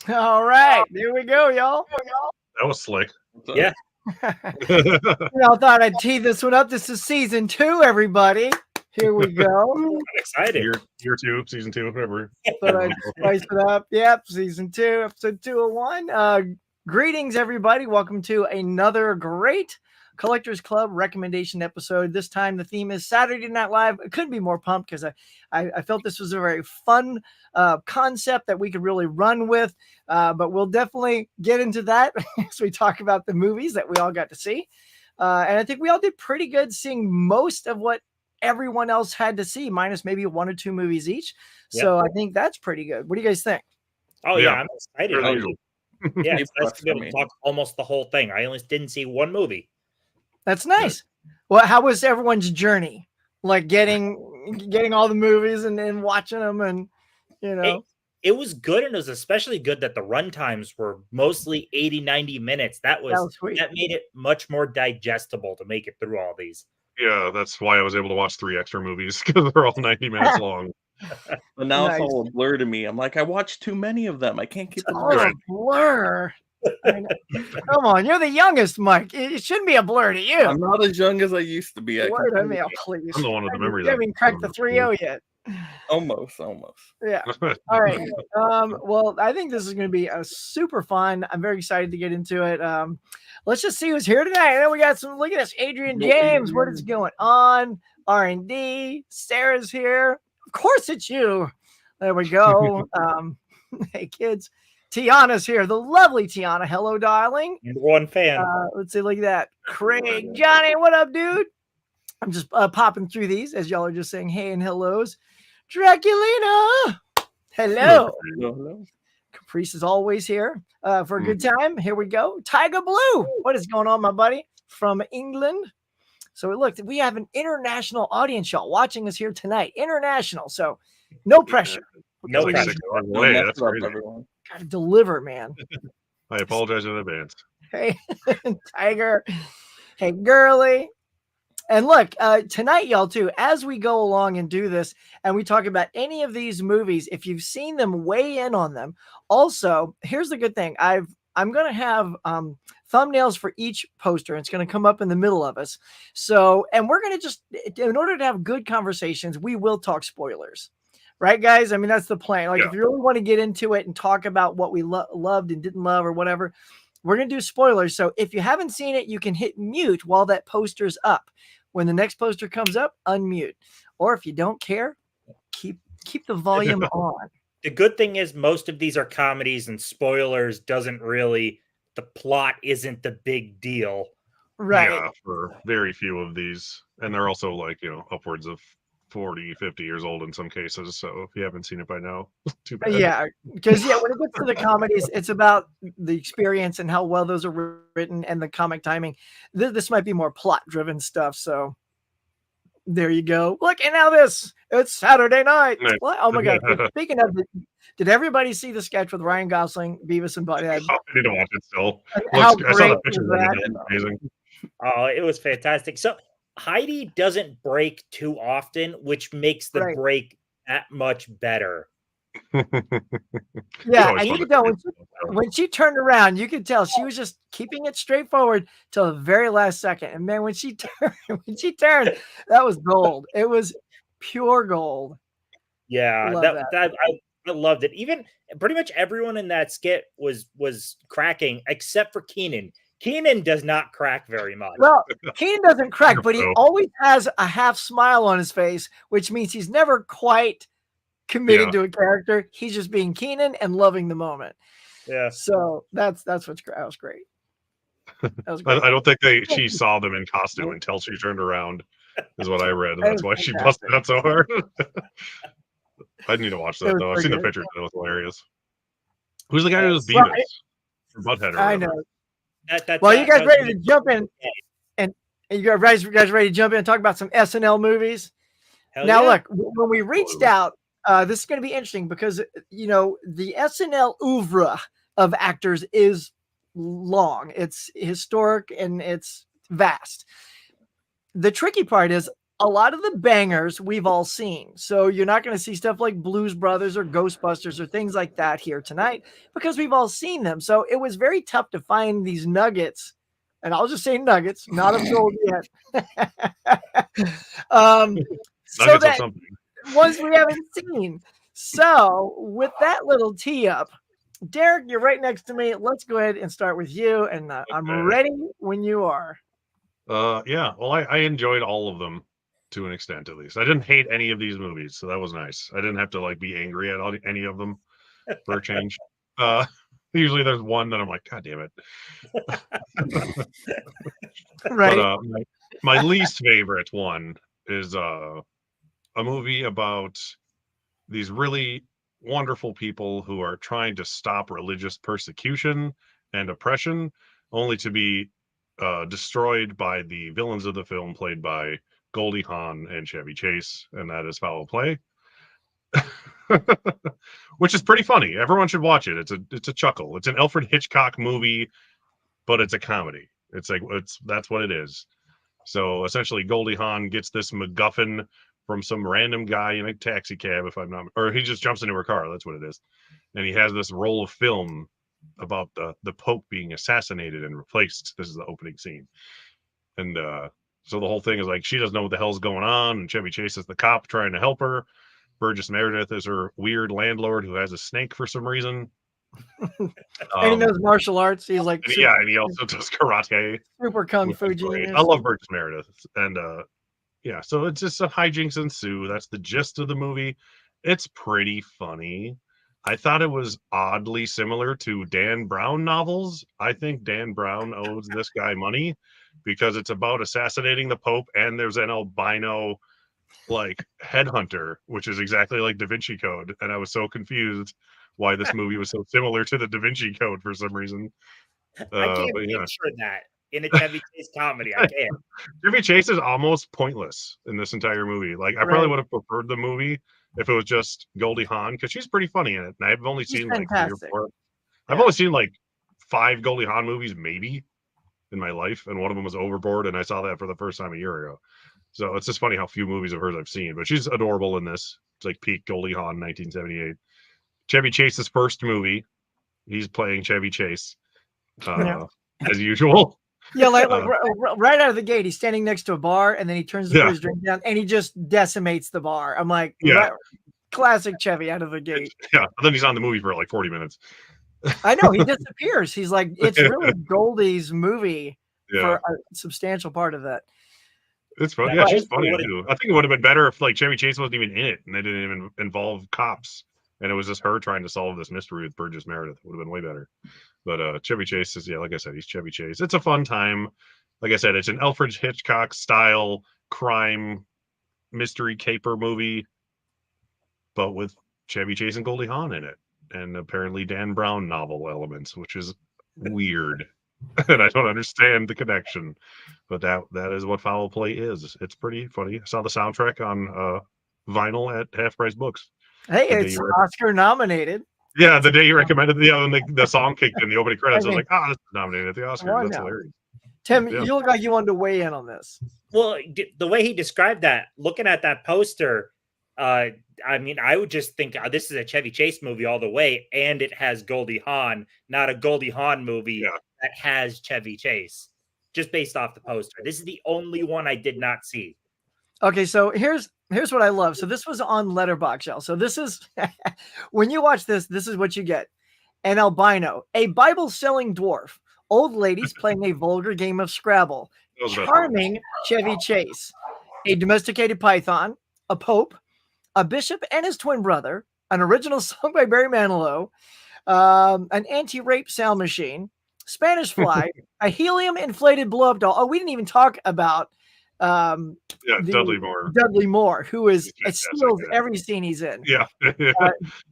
All right, there we go, y'all. That was slick. Yeah. Y'all thought I'd tee this one up. This is season 2, everybody. Here we go. I'm excited. Year 2, season 2, whatever. Thought I'd spice it up. Yep, season 2, episode 201. Greetings, everybody. Welcome to another great Collectors Club recommendation episode. This time the theme is Saturday Night Live. I couldn't be more pumped because I felt this was a very fun concept that we could really run with. But we'll definitely get into that as we talk about the movies that we all got to see. And I think we all did pretty good seeing most of what everyone else had to see, minus maybe 1 or 2 movies each. Yep. So I think that's pretty good. What do you guys think? Oh yeah, I'm excited. Yeah, It's it's nice to be able to talk almost the whole thing. I only didn't see 1 movie. That's nice. Well, how was everyone's journey? Like getting all the movies and then watching them, and It was good, and it was especially good that the run times were mostly 80-90 minutes. That made it much more digestible to make it through all these. Yeah, that's why I was able to watch 3 extra movies, because they're all 90 minutes long. But now it's all a blur to me. I'm like, I watched too many of them. I can't keep them. Oh, blur. Come on, you're the youngest, Mike. It shouldn't be a blur to you. I'm not as young as I used to be. Please. I'm the one with the memory. You haven't even cracked the 3.0 yet. Almost. Yeah. All right. Well, I think this is going to be a super fun. I'm very excited to get into it. Let's just see who's here tonight. And then we got some. Look at this, Adrian James. What is going on? R&D. Sarah's here. Of course, it's you. There we go. Hey, kids. Tiana's here. The lovely Tiana. Hello, darling. One fan. Let's see. Look at that. Craig. Johnny, what up, dude? I'm just popping through these as y'all are just saying hey and hellos. Draculina. Hello. Caprice is always here for a good time. Here we go. Tiger Blue. What is going on, my buddy? From England. So look, we have an international audience, y'all, watching us here tonight. International. So no pressure. No pressure. That's crazy. Gotta deliver, man. I apologize in advance. Hey, Tiger. Hey, girly. And look, tonight, y'all, too, as we go along and do this, and we talk about any of these movies, if you've seen them, weigh in on them. Also, here's the good thing. I'm going to have thumbnails for each poster. It's going to come up in the middle of us. So, and we're going to just, in order to have good conversations, we will talk spoilers. Right, guys? I mean, that's the plan. Like, if you really want to get into it and talk about what we loved and didn't love or whatever, we're going to do spoilers. So if you haven't seen it, you can hit mute while that poster's up. When the next poster comes up, unmute. Or if you don't care, keep the volume on. The good thing is most of these are comedies, and spoilers the plot isn't the big deal. Right. Yeah, for very few of these. And they're also like, upwards of 40, 50 years old in some cases. So if you haven't seen it by now, too bad. Yeah, because when it gets to the comedies, it's about the experience and how well those are written and the comic timing. This might be more plot-driven stuff. So there you go. Look, and now it's Saturday night. Nice. Oh my God. Speaking of, did everybody see the sketch with Ryan Gosling, Beavis and Butthead? I need to watch it still. How I saw the great picture. was that? It's amazing. Oh, it was fantastic. So Heidi doesn't break too often, which makes the break that much better. Yeah, and you could tell when she turned around, you could tell she was just keeping it straightforward till the very last second. And man, when she turned, that was gold. It was pure gold. Yeah, I loved it. Even pretty much everyone in that skit was cracking except for Keenan. Keenan does not crack very much. Well, Keenan doesn't crack, but he always has a half smile on his face, which means he's never quite committed to a character. He's just being Keenan and loving the moment. Yeah. So that was great. That was great. I don't think she saw them in costume until she turned around, is what I read, and that's why she busted out so hard. I need to watch that though. I've seen the pictures. It was hilarious. Who's the guy who was Beavis? Butthead. I know. You guys ready to jump in? And you guys ready to jump in and talk about some SNL movies? Now, look, when we reached out, this is going to be interesting because, the SNL oeuvre of actors is long. It's historic and it's vast. The tricky part is a lot of the bangers we've all seen. So you're not going to see stuff like Blues Brothers or Ghostbusters or things like that here tonight because we've all seen them. So it was very tough to find these nuggets. And I'll just say nuggets, not of gold yet. So that ones we haven't seen. So with that little tee up, Derek, you're right next to me. Let's go ahead and start with you. And I'm ready when you are. Yeah. Well, I enjoyed all of them to an extent, at least. I didn't hate any of these movies, so that was nice. I didn't have to like be angry at any of them for a change. Usually there's one that I'm like, God damn it. Right. But my least favorite one is a movie about these really wonderful people who are trying to stop religious persecution and oppression, only to be destroyed by the villains of the film, played by Goldie Hawn and Chevy Chase, and that is Foul Play. Which is pretty funny. Everyone should watch it. It's a chuckle. It's an Alfred Hitchcock movie, but it's a comedy. That's what it is. So essentially, Goldie Hawn gets this MacGuffin from some random guy in a taxi cab, or he just jumps into her car. That's what it is. And he has this roll of film about the Pope being assassinated and replaced. This is the opening scene. And so the whole thing is like, she doesn't know what the hell's going on. And Chevy Chase is the cop trying to help her. Burgess Meredith is her weird landlord who has a snake for some reason. And he knows martial arts. He's like, and he also does karate. Super kung fu genius. I love Burgess Meredith. And yeah, so it's just a hijinks ensue. That's the gist of the movie. It's pretty funny. I thought it was oddly similar to Dan Brown novels. I think Dan Brown owes this guy money because it's about assassinating the Pope, and there's an albino like headhunter, which is exactly like Da Vinci Code. And I was so confused why this movie was so similar to the Da Vinci Code for some reason. I can't picture that in a Chevy Chase comedy. I can't. Chevy Chase is almost pointless in this entire movie. Like, I probably would have preferred the movie if it was just Goldie Hawn, because she's pretty funny in it. And I've only seen like 3 or 4. I've only seen like 5 Goldie Hawn movies maybe in my life, and one of them was Overboard, and I saw that for the first time a year ago. So it's just funny how few movies of hers I've seen, but she's adorable in this. It's like peak Goldie Hawn, 1978. Chevy Chase's first movie. He's playing Chevy Chase, as usual. Yeah, like right out of the gate, he's standing next to a bar, and then he turns to put his drink down, and he just decimates the bar. I'm like, classic Chevy out of the gate. Yeah, and then he's on the movie for like 40 minutes. I know, he disappears. He's like, it's really Goldie's movie for a substantial part of that. It's funny. Yeah, she's funny too. I think it would have been better if like Chevy Chase wasn't even in it, and they didn't even involve cops, and it was just her trying to solve this mystery with Burgess Meredith. It would have been way better. But Chevy Chase is, like I said, he's Chevy Chase. It's a fun time. Like I said, it's an Alfred Hitchcock style crime mystery caper movie, but with Chevy Chase and Goldie Hawn in it, and apparently Dan Brown novel elements, which is weird. And I don't understand the connection, but that is what Foul Play is. It's pretty funny. I saw the soundtrack on vinyl at Half Price Books. Hey, it's Oscar nominated. Yeah, the day you recommended the song kicked in the opening credits, I was like, this is nominated at the Oscars. That's hilarious. Tim, you look like you wanted to weigh in on this. Well, the way he described that, looking at that poster, I mean, I would just think this is a Chevy Chase movie all the way, and it has Goldie Hawn, not a Goldie Hawn movie that has Chevy Chase, just based off the poster. This is the only one I did not see. Okay, so here's what I love. So this was on Letterboxd, y'all. So this is when you watch this is what you get. An albino, a Bible-selling dwarf, old ladies playing a vulgar game of Scrabble, charming Chevy Chase, a domesticated python, a pope, a bishop and his twin brother, an original song by Barry Manilow, an anti-rape sound machine, Spanish Fly, a helium-inflated blow-up doll. Oh, we didn't even talk about Dudley Moore. Dudley Moore, who steals every scene he's in. Yeah.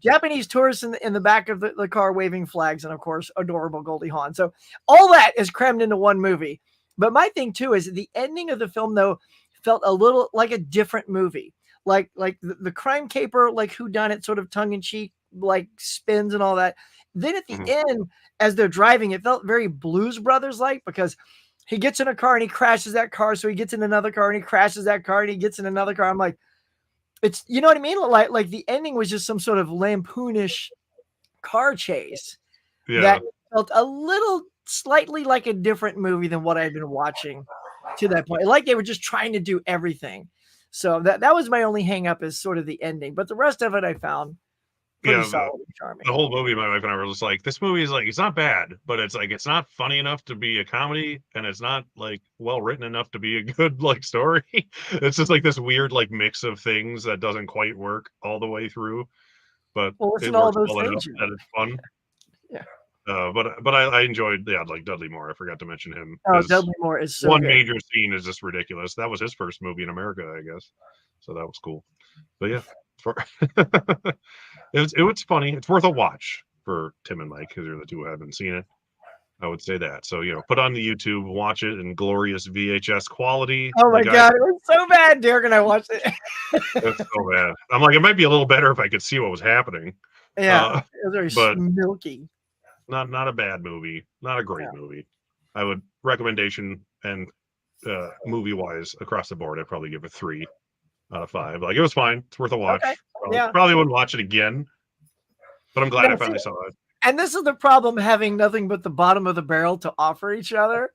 Japanese tourists in the back of the car waving flags, and of course, adorable Goldie Hawn. So all that is crammed into one movie. But my thing too is the ending of the film, though, felt a little like a different movie. Like the crime caper, like whodunit, sort of tongue in cheek, like spins and all that. Then at the end, as they're driving, it felt very Blues Brothers like, because he gets in a car and he crashes that car. So he gets in another car and he crashes that car and he gets in another car. I'm like, it's, you know what I mean? Like the ending was just some sort of lampoonish car chase that felt a little slightly like a different movie than what I had been watching to that point. Like they were just trying to do everything. So that was my only hang up is sort of the ending, but the rest of it I found pretty solid and charming. The whole movie, my wife and I were just like, this movie is like, it's not bad, but it's like, it's not funny enough to be a comedy, and it's not like well written enough to be a good like story. It's just like this weird like mix of things that doesn't quite work all the way through, but it works well enough that it's fun. Yeah. But I enjoyed like Dudley Moore. I forgot to mention him. Oh, Dudley Moore is so one good. major scene is just ridiculous. That was his first movie in America, I guess. So that was cool. But yeah, it was funny. It's worth a watch for Tim and Mike because they're the two who haven't seen it. I would say that. So put on the YouTube, watch it in glorious VHS quality. Oh my god, it was so bad. Derek and I watched it. It's so bad. I'm like, it might be a little better if I could see what was happening. Yeah, it was very milky. Not a bad movie, not a great movie. I would recommendation and movie wise across the board, I'd probably give it 3 out of 5. Like it was fine. It's worth a watch. Okay. Probably wouldn't watch it again, but I'm glad I finally saw it. And this is the problem, having nothing but the bottom of the barrel to offer each other.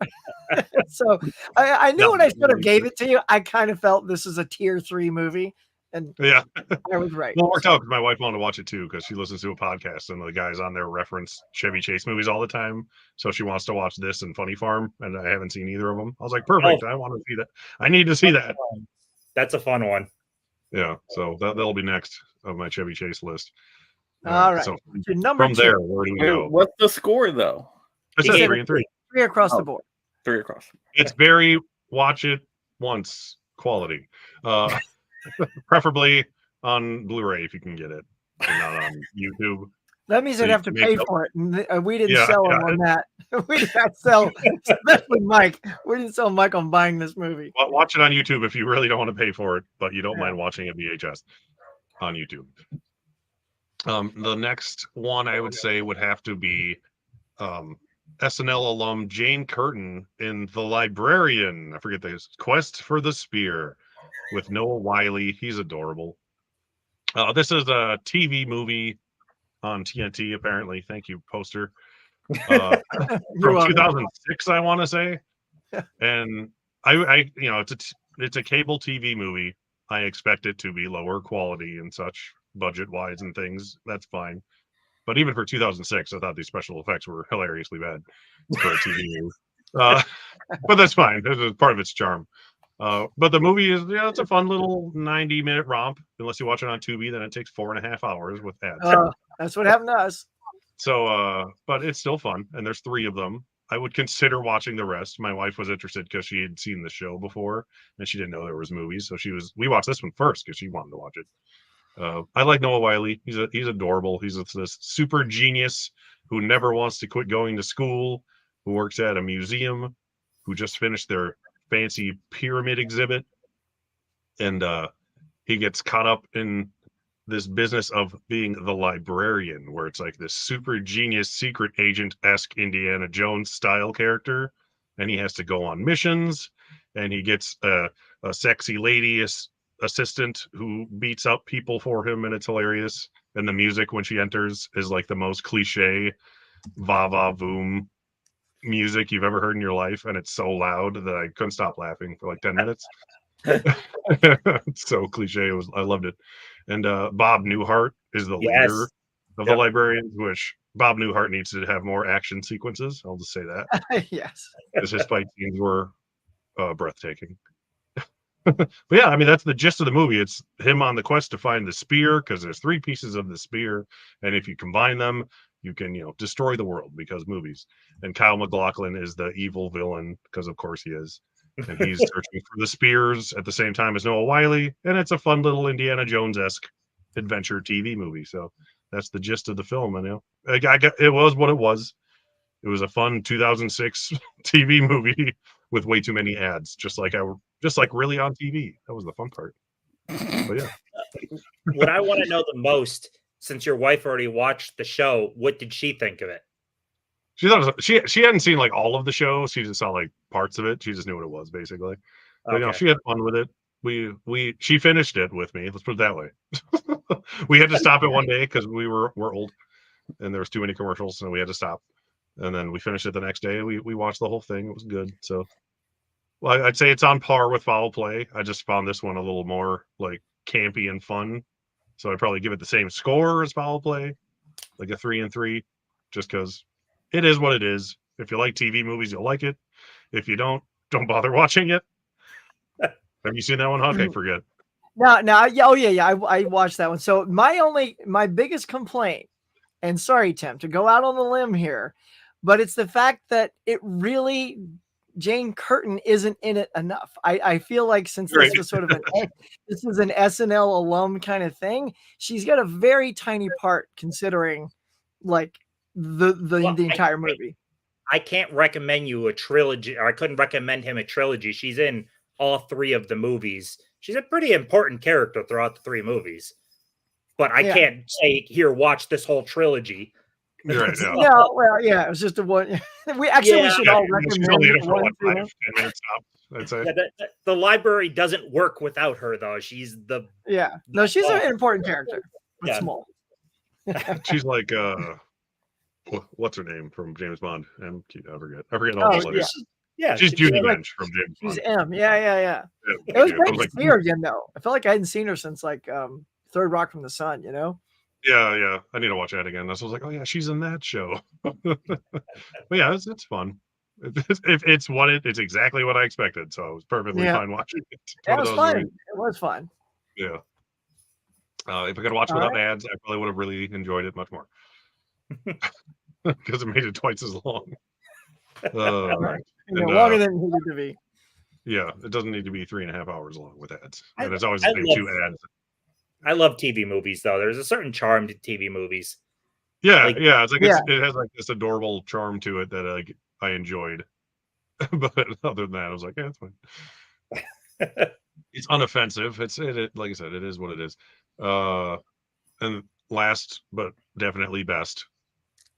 So I knew when I sort of gave it to you, I kind of felt this is a tier 3 movie. And yeah, I was right. Well, it worked out because my wife wanted to watch it too because she listens to a podcast and the guys on there reference Chevy Chase movies all the time. So she wants to watch this and Funny Farm, and I haven't seen either of them. I was like, perfect. I want to see that. I need to see that. That's a fun one. Yeah, so that'll be next on my Chevy Chase list. All right. So number 2. There, where do we go? What's the score though? I said 3 and 3. 3 across the board. 3 across. It's very watch it once quality. Preferably on Blu-ray if you can get it, and not on YouTube. That means I'd have to pay for it. And we didn't sell him on that. We did not sell, especially Mike. We didn't sell Mike on buying this movie. Well, watch it on YouTube if you really don't want to pay for it, but you don't mind watching a VHS on YouTube. The next one I would say would have to be SNL alum Jane Curtin in The Librarian. I forget this. Quest for the Spear with Noah Wyle. He's adorable. This is a TV movie on TNT, apparently. Thank you, poster. From 2006, I want to say. And I it's a cable TV movie. I expect it to be lower quality and such, budget-wise and things. That's fine. But even for 2006, I thought these special effects were hilariously bad for a TV movie. But that's fine. This is part of its charm. But the movie is, it's a fun little 90-minute romp. Unless you watch it on Tubi, then it takes 4.5 hours with ads. That's what happened to us. So, but it's still fun, and there's 3 of them. I would consider watching the rest. My wife was interested because she had seen the show before, and she didn't know there was movies. So we watched this one first because she wanted to watch it. I like Noah Wyle. He's adorable. He's this super genius who never wants to quit going to school, who works at a museum, who just finished their fancy pyramid exhibit, and he gets caught up in this business of being the librarian, where it's like this super genius secret agent-esque Indiana Jones style character, and he has to go on missions, and he gets a sexy lady assistant who beats up people for him, and it's hilarious. And the music when she enters is like the most cliche va va voom music you've ever heard in your life, and it's so loud that I couldn't stop laughing for like 10 minutes. It's so cliche. I loved it. And Bob Newhart is the leader of the Librarians, which Bob Newhart needs to have more action sequences. I'll just say that. Yes, because his fight scenes were breathtaking. But yeah, I mean, that's the gist of the movie. It's him on the quest to find the spear, because there's 3 pieces of the spear, and if you combine them, you can, destroy the world, because movies. And Kyle MacLachlan is the evil villain, because of course he is. And he's searching for the spears at the same time as Noah Wyle, and it's a fun little Indiana Jones-esque adventure TV movie. So that's the gist of the film. And it was what it was. It was a fun 2006 TV movie with way too many ads, just like really on TV. That was the fun part. But yeah. What I want to know the most, since your wife already watched the show, what did she think of it? She thought it was, she hadn't seen like all of the show. She just saw like parts of it. She just knew what it was basically. But you know, she had fun with it. She finished it with me. Let's put it that way. We had to stop it one day because we're old and there was too many commercials, so we had to stop. And then we finished it the next day. We watched the whole thing. It was good. So, well, I'd say it's on par with Foul Play. I just found this one a little more like campy and fun. So I'd probably give it the same score as Foul Play, like a 3 and 3, just because it is what it is. If you like TV movies, you'll like it. If you don't bother watching it. Have you seen that one, Huck? I forget. No, yeah, oh yeah, I watched that one. So my biggest complaint, and sorry, Tim, to go out on the limb here, but it's the fact that it really Jane Curtin isn't in it enough. I feel like since this was sort of this is an SNL alum kind of thing, she's got a very tiny part considering like the entire movie. I can't recommend you a trilogy, or I couldn't recommend him a trilogy. She's in all 3 of the movies. She's a pretty important character throughout the 3 movies. But I can't say, here, watch this whole trilogy. Right, yeah. No, well, yeah, it was just a one. We should all recommend one. 10 minutes I'd say. Yeah, the library doesn't work without her, though. She's no, she's an important character, but small. She's like what's her name from James Bond? I forget all the letters. Yeah, she's Judy Dench from James Bond. She's M. Yeah. It was great to see her again, though. I felt like I hadn't seen her since like Third Rock from the Sun. You know. Yeah. I need to watch that again. So I was like, oh yeah, she's in that show. But yeah, it's fun. It's exactly what I expected. So I was perfectly fine watching it. It was fun. It was fun. Yeah. If I could watch without ads, I probably would have really enjoyed it much more. Because it made it twice as long. Longer than it needed to be. Yeah, it doesn't need to be 3.5 hours long with ads. And it's always the same 2 ads. I love TV movies, though. There's a certain charm to TV movies. Yeah, it's like it has like this adorable charm to it that I enjoyed. But other than that, I was like, yeah, it's fine. It's unoffensive. It like I said, it is what it is. And last but definitely best,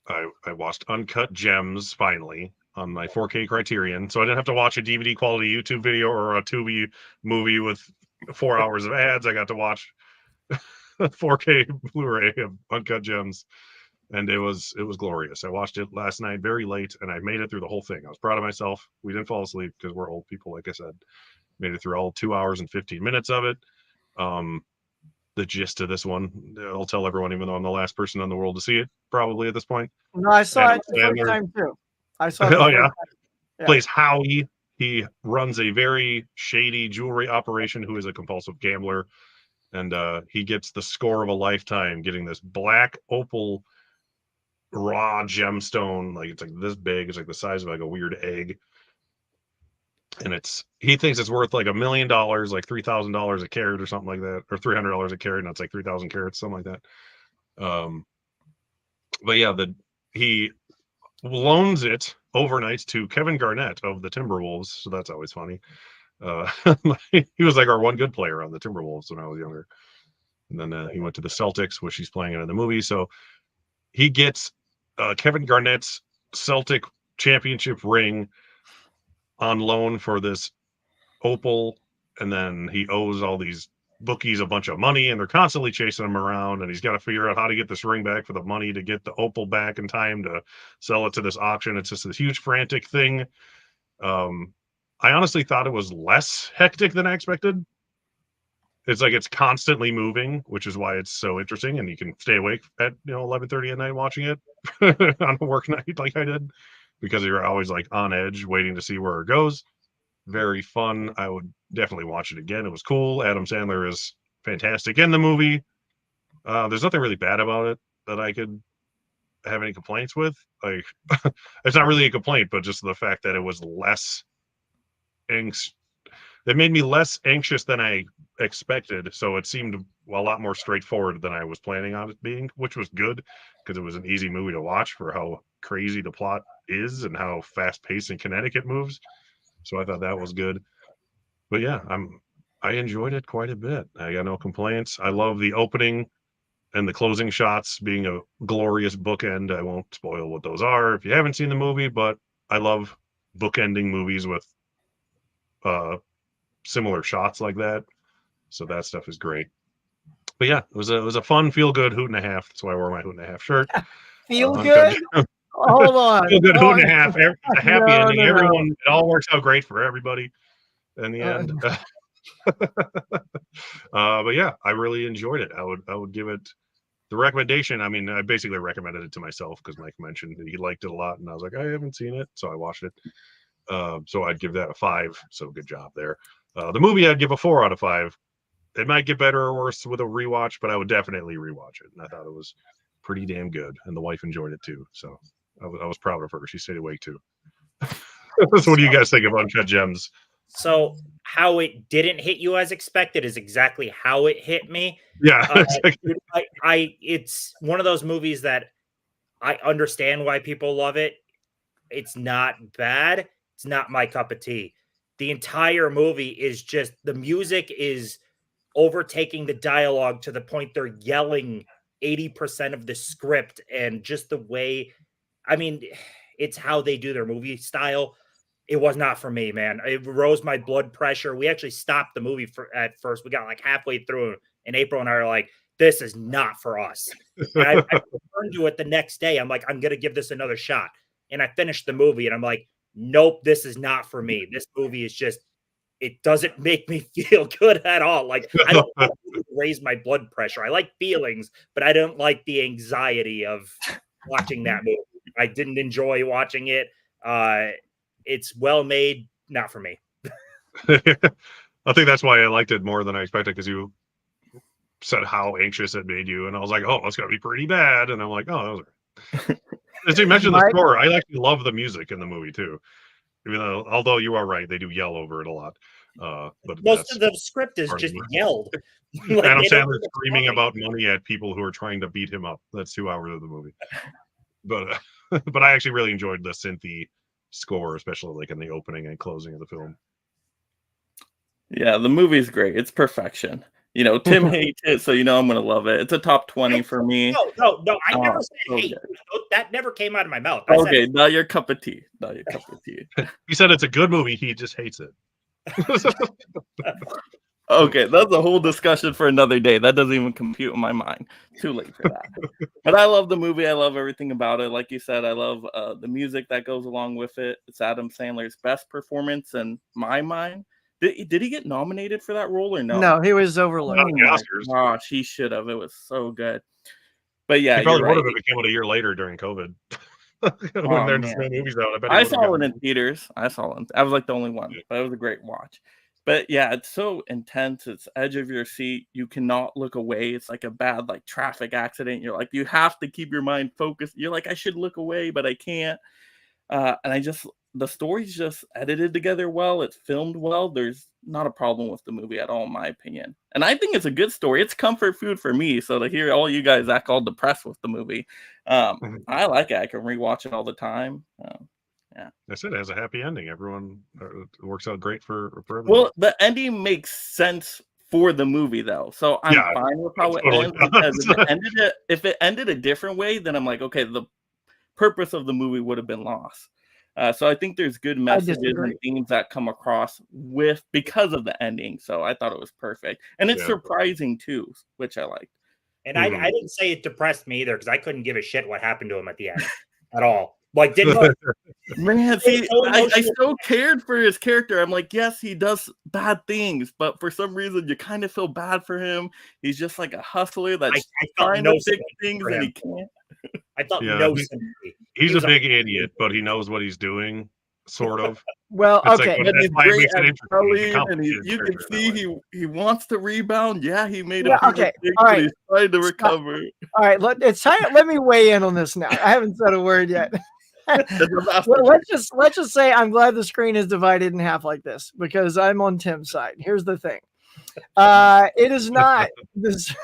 I watched Uncut Gems finally on my 4K Criterion, so I didn't have to watch a DVD quality YouTube video or a Tubi movie with 4 hours of ads. I got to watch 4K Blu-ray of Uncut Gems, and it was glorious. I watched it last night very late, and I made it through the whole thing. I was proud of myself. We didn't fall asleep because we're old people, like I said. Made it through all 2 hours and 15 minutes of it. The gist of this one, I'll tell everyone, even though I'm the last person in the world to see it, probably at this point. No, I saw it the first time too. I saw it. Oh yeah. Plays Howie. He runs a very shady jewelry operation who is a compulsive gambler. And he gets the score of a lifetime getting this black opal raw gemstone. Like it's like this big. It's like the size of like a weird egg. And he thinks it's worth like $1 million, like $3,000 a carat or something like that, or $300 a carat. And it's like 3,000 carats, something like that. But yeah, he loans it overnight to Kevin Garnett of the Timberwolves. So that's always funny. He was like our one good player on the Timberwolves when I was younger. And then he went to the Celtics, which he's playing in the movie. So he gets Kevin Garnett's Celtic championship ring on loan for this opal. And then he owes all these bookies a bunch of money, and they're constantly chasing him around, and he's got to figure out how to get this ring back for the money to get the opal back in time to sell it to this auction. It's just this huge frantic thing. I honestly thought it was less hectic than I expected. It's like it's constantly moving, which is why it's so interesting, and you can stay awake at 11:30 at night watching it on a work night like I did, because you're always like on edge waiting to see where it goes. Very fun. I would definitely watch it again. It was cool. Adam Sandler is fantastic in the movie. There's nothing really bad about it that I could have any complaints with. Like, it's not really a complaint, but just the fact that it was less it made me less anxious than I expected. So it seemed a lot more straightforward than I was planning on it being, which was good because it was an easy movie to watch for how crazy the plot is and how fast paced and kinetic it moves. So I thought that was good. But yeah, I enjoyed it quite a bit. I got no complaints. I love the opening and the closing shots being a glorious bookend. I won't spoil what those are if you haven't seen the movie, but I love bookending movies with similar shots like that. So that stuff is great. But yeah, it was a fun, feel good hoot and a half. That's why I wore my hoot and a half shirt. Feel good. Hold on. Feel good hoot and a half. It's a happy ending. No. Everyone, it all works out great for everybody in the end. But yeah, I really enjoyed it. I would give it the recommendation. I mean, I basically recommended it to myself because Mike mentioned that he liked it a lot, and I was like, I haven't seen it, so I watched it. So I'd give that a 5. So good job there. The movie I'd give a 4 out of 5. It might get better or worse with a rewatch, but I would definitely rewatch it. And I thought it was pretty damn good, and the wife enjoyed it too. So I was proud of her. She stayed awake too. So what do you guys think of Uncut Gems? So how it didn't hit you as expected is exactly how it hit me. Yeah, it's one of those movies that I understand why people love it. It's not bad. It's not my cup of tea. The entire movie is just, the music is overtaking the dialogue to the point they're yelling 80% of the script, and just the way, I mean, it's how they do their movie style. It was not for me, man. It rose my blood pressure. We actually stopped the movie at first. We got like halfway through, and April and I are like, this is not for us. And I returned to it the next day. I'm like, I'm going to give this another shot. And I finished the movie, and I'm like, nope, this is not for me. This movie is just, it doesn't make me feel good at all. Like, I don't want to raise my blood pressure. I like feelings, but I don't like the anxiety of watching that movie. I didn't enjoy watching it. It's well made, not for me. I think that's why I liked it more than I expected, because you said how anxious it made you, and I was like, oh, it's gonna be pretty bad. And I'm like, oh, that was right. As you mentioned the score, I actually love the music in the movie too. Even though, although you are right, they do yell over it a lot. But most of the script is just yelled. Like, Adam Sandler screaming about money at people who are trying to beat him up. That's 2 hours of the movie. But but I actually really enjoyed the synthy score, especially like in the opening and closing of the film. Yeah, the movie's great. It's perfection. You know, Tim hates it, so you know I'm gonna love it. It's a top 20 for me. No. I never said hate. That never came out of my mouth. Okay, not your cup of tea. Not your cup of tea. He said it's a good movie. He just hates it. Okay, that's a whole discussion for another day. That doesn't even compute in my mind. Too late for that. But I love the movie. I love everything about it. Like you said, I love the music that goes along with it. It's Adam Sandler's best performance in my mind. Did he get nominated for that role or no? No, he was overlooked. Not the Oscars. Gosh, he should have. It was so good. But yeah, he probably would have if it came out a year later during COVID. When there's no movies out, I saw it in theaters. I was like the only one, but it was a great watch. But yeah, it's so intense. It's edge of your seat. You cannot look away. It's like a bad like traffic accident. You're like, you have to keep your mind focused. You're like, I should look away, but I can't. And the story's just edited together well. It's filmed well. There's not a problem with the movie at all, in my opinion. And I think it's a good story. It's comfort food for me. So to hear all you guys act all depressed with the movie, I like it. I can rewatch it all the time. Yeah, that's it. It has a happy ending. Everyone it works out great for everyone. Well, the ending makes sense for the movie, though. So I'm fine with how it ends. Because if it ended a different way, then I'm like, okay, the purpose of the movie would have been lost. So I think there's good messages and themes that come across because of the ending. So I thought it was perfect. And it's surprising too, which I liked. And I didn't say it depressed me either, because I couldn't give a shit what happened to him at the end at all. Like, man, see, I so cared for his character. I'm like, yes, he does bad things, but for some reason you kind of feel bad for him. He's just like a hustler that's trying to fix things and he can't. I thought no sympathy. He's a big idiot, but he knows what he's doing, sort of. Well, it's okay. Like, he's great at and you can see he wants to rebound. Yeah, he made a mistake, but he's trying to recover. All right, it's time. Let me weigh in on this now. I haven't said a word yet. Well, let's just say I'm glad the screen is divided in half like this, because I'm on Tim's side. Here's the thing. It is not this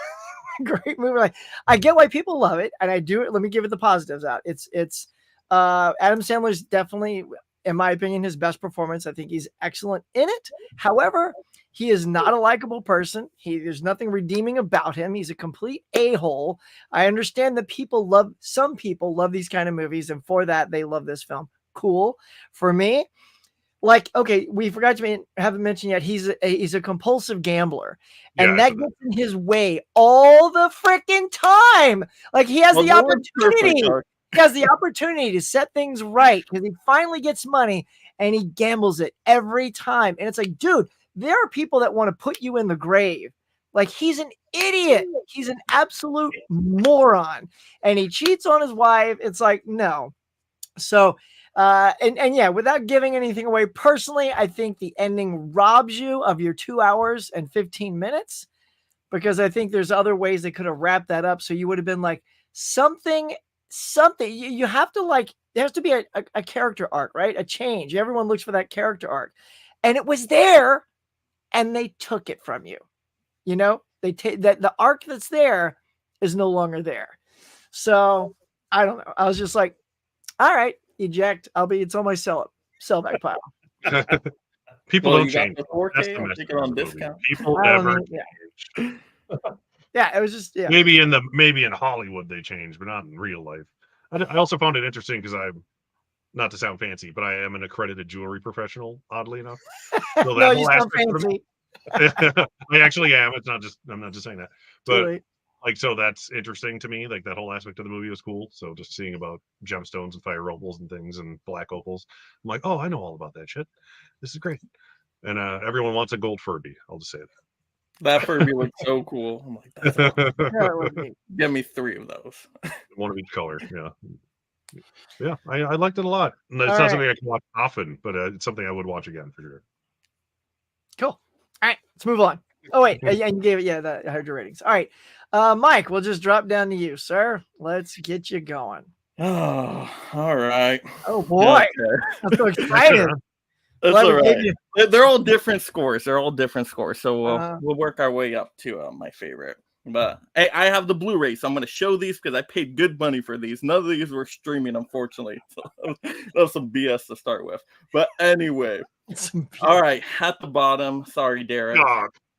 great movie. I get why people love it, and I do it. Let me give it the positives out. It's Adam Sandler's definitely, in my opinion, his best performance. I think he's excellent in it. However, He is not a likable person. There's nothing redeeming about him. He's a complete a-hole. I understand that some people love these kind of movies, and for that, they love this film. Cool. For me, like, okay, we forgot to haven't mentioned yet, he's a compulsive gambler, and that gets in his way all the freaking time. Like, he has the opportunity. He has the opportunity to set things right because he finally gets money, and he gambles it every time. And it's like, dude, there are people that want to put you in the grave. Like, he's an idiot. He's an absolute moron. And he cheats on his wife. It's like, no. So, and yeah, without giving anything away, personally, I think the ending robs you of your 2 hours and 15 minutes because I think there's other ways they could have wrapped that up. So you would have been like something, you have to like, there has to be a character arc, right? A change. Everyone looks for that character arc. And it was there. And they took it from you, you know, they take that the arc that's there is no longer there. So I don't know. I was just like, all right, eject. It's on my sell back pile. People don't change. On discount. People never change. Yeah, it was just maybe in Hollywood they change, but not in real life. I also found it interesting because I'm not to sound fancy, but I am an accredited jewelry professional, oddly enough. So that no, you sound fancy. I actually am. I'm not just saying that. But Totally. like, so that's interesting to me. Like, that whole aspect of the movie was cool. So just seeing about gemstones and fire opals and things and black opals, I'm like, oh, I know all about that shit. This is great. And everyone wants a gold Furby. I'll just say that. That Furby looks so cool. I'm like, that's give me 3 of those. One of each color. Yeah. Yeah, I liked it a lot. And it's not something I can watch often, but it's something I would watch again for sure. Cool. All right, let's move on. Oh, wait. And you gave it, I heard your ratings. All right. Mike, we'll just drop down to you, sir. Let's get you going. Oh, all right. Oh, boy. Okay. I'm so excited. That's all right. They're all different scores. So we'll work our way up to my favorite. But hey, I have the Blu-ray, so I'm going to show these because I paid good money for these. None of these were streaming, unfortunately. So that's some BS to start with. But anyway, all right, at the bottom. Sorry, Derek.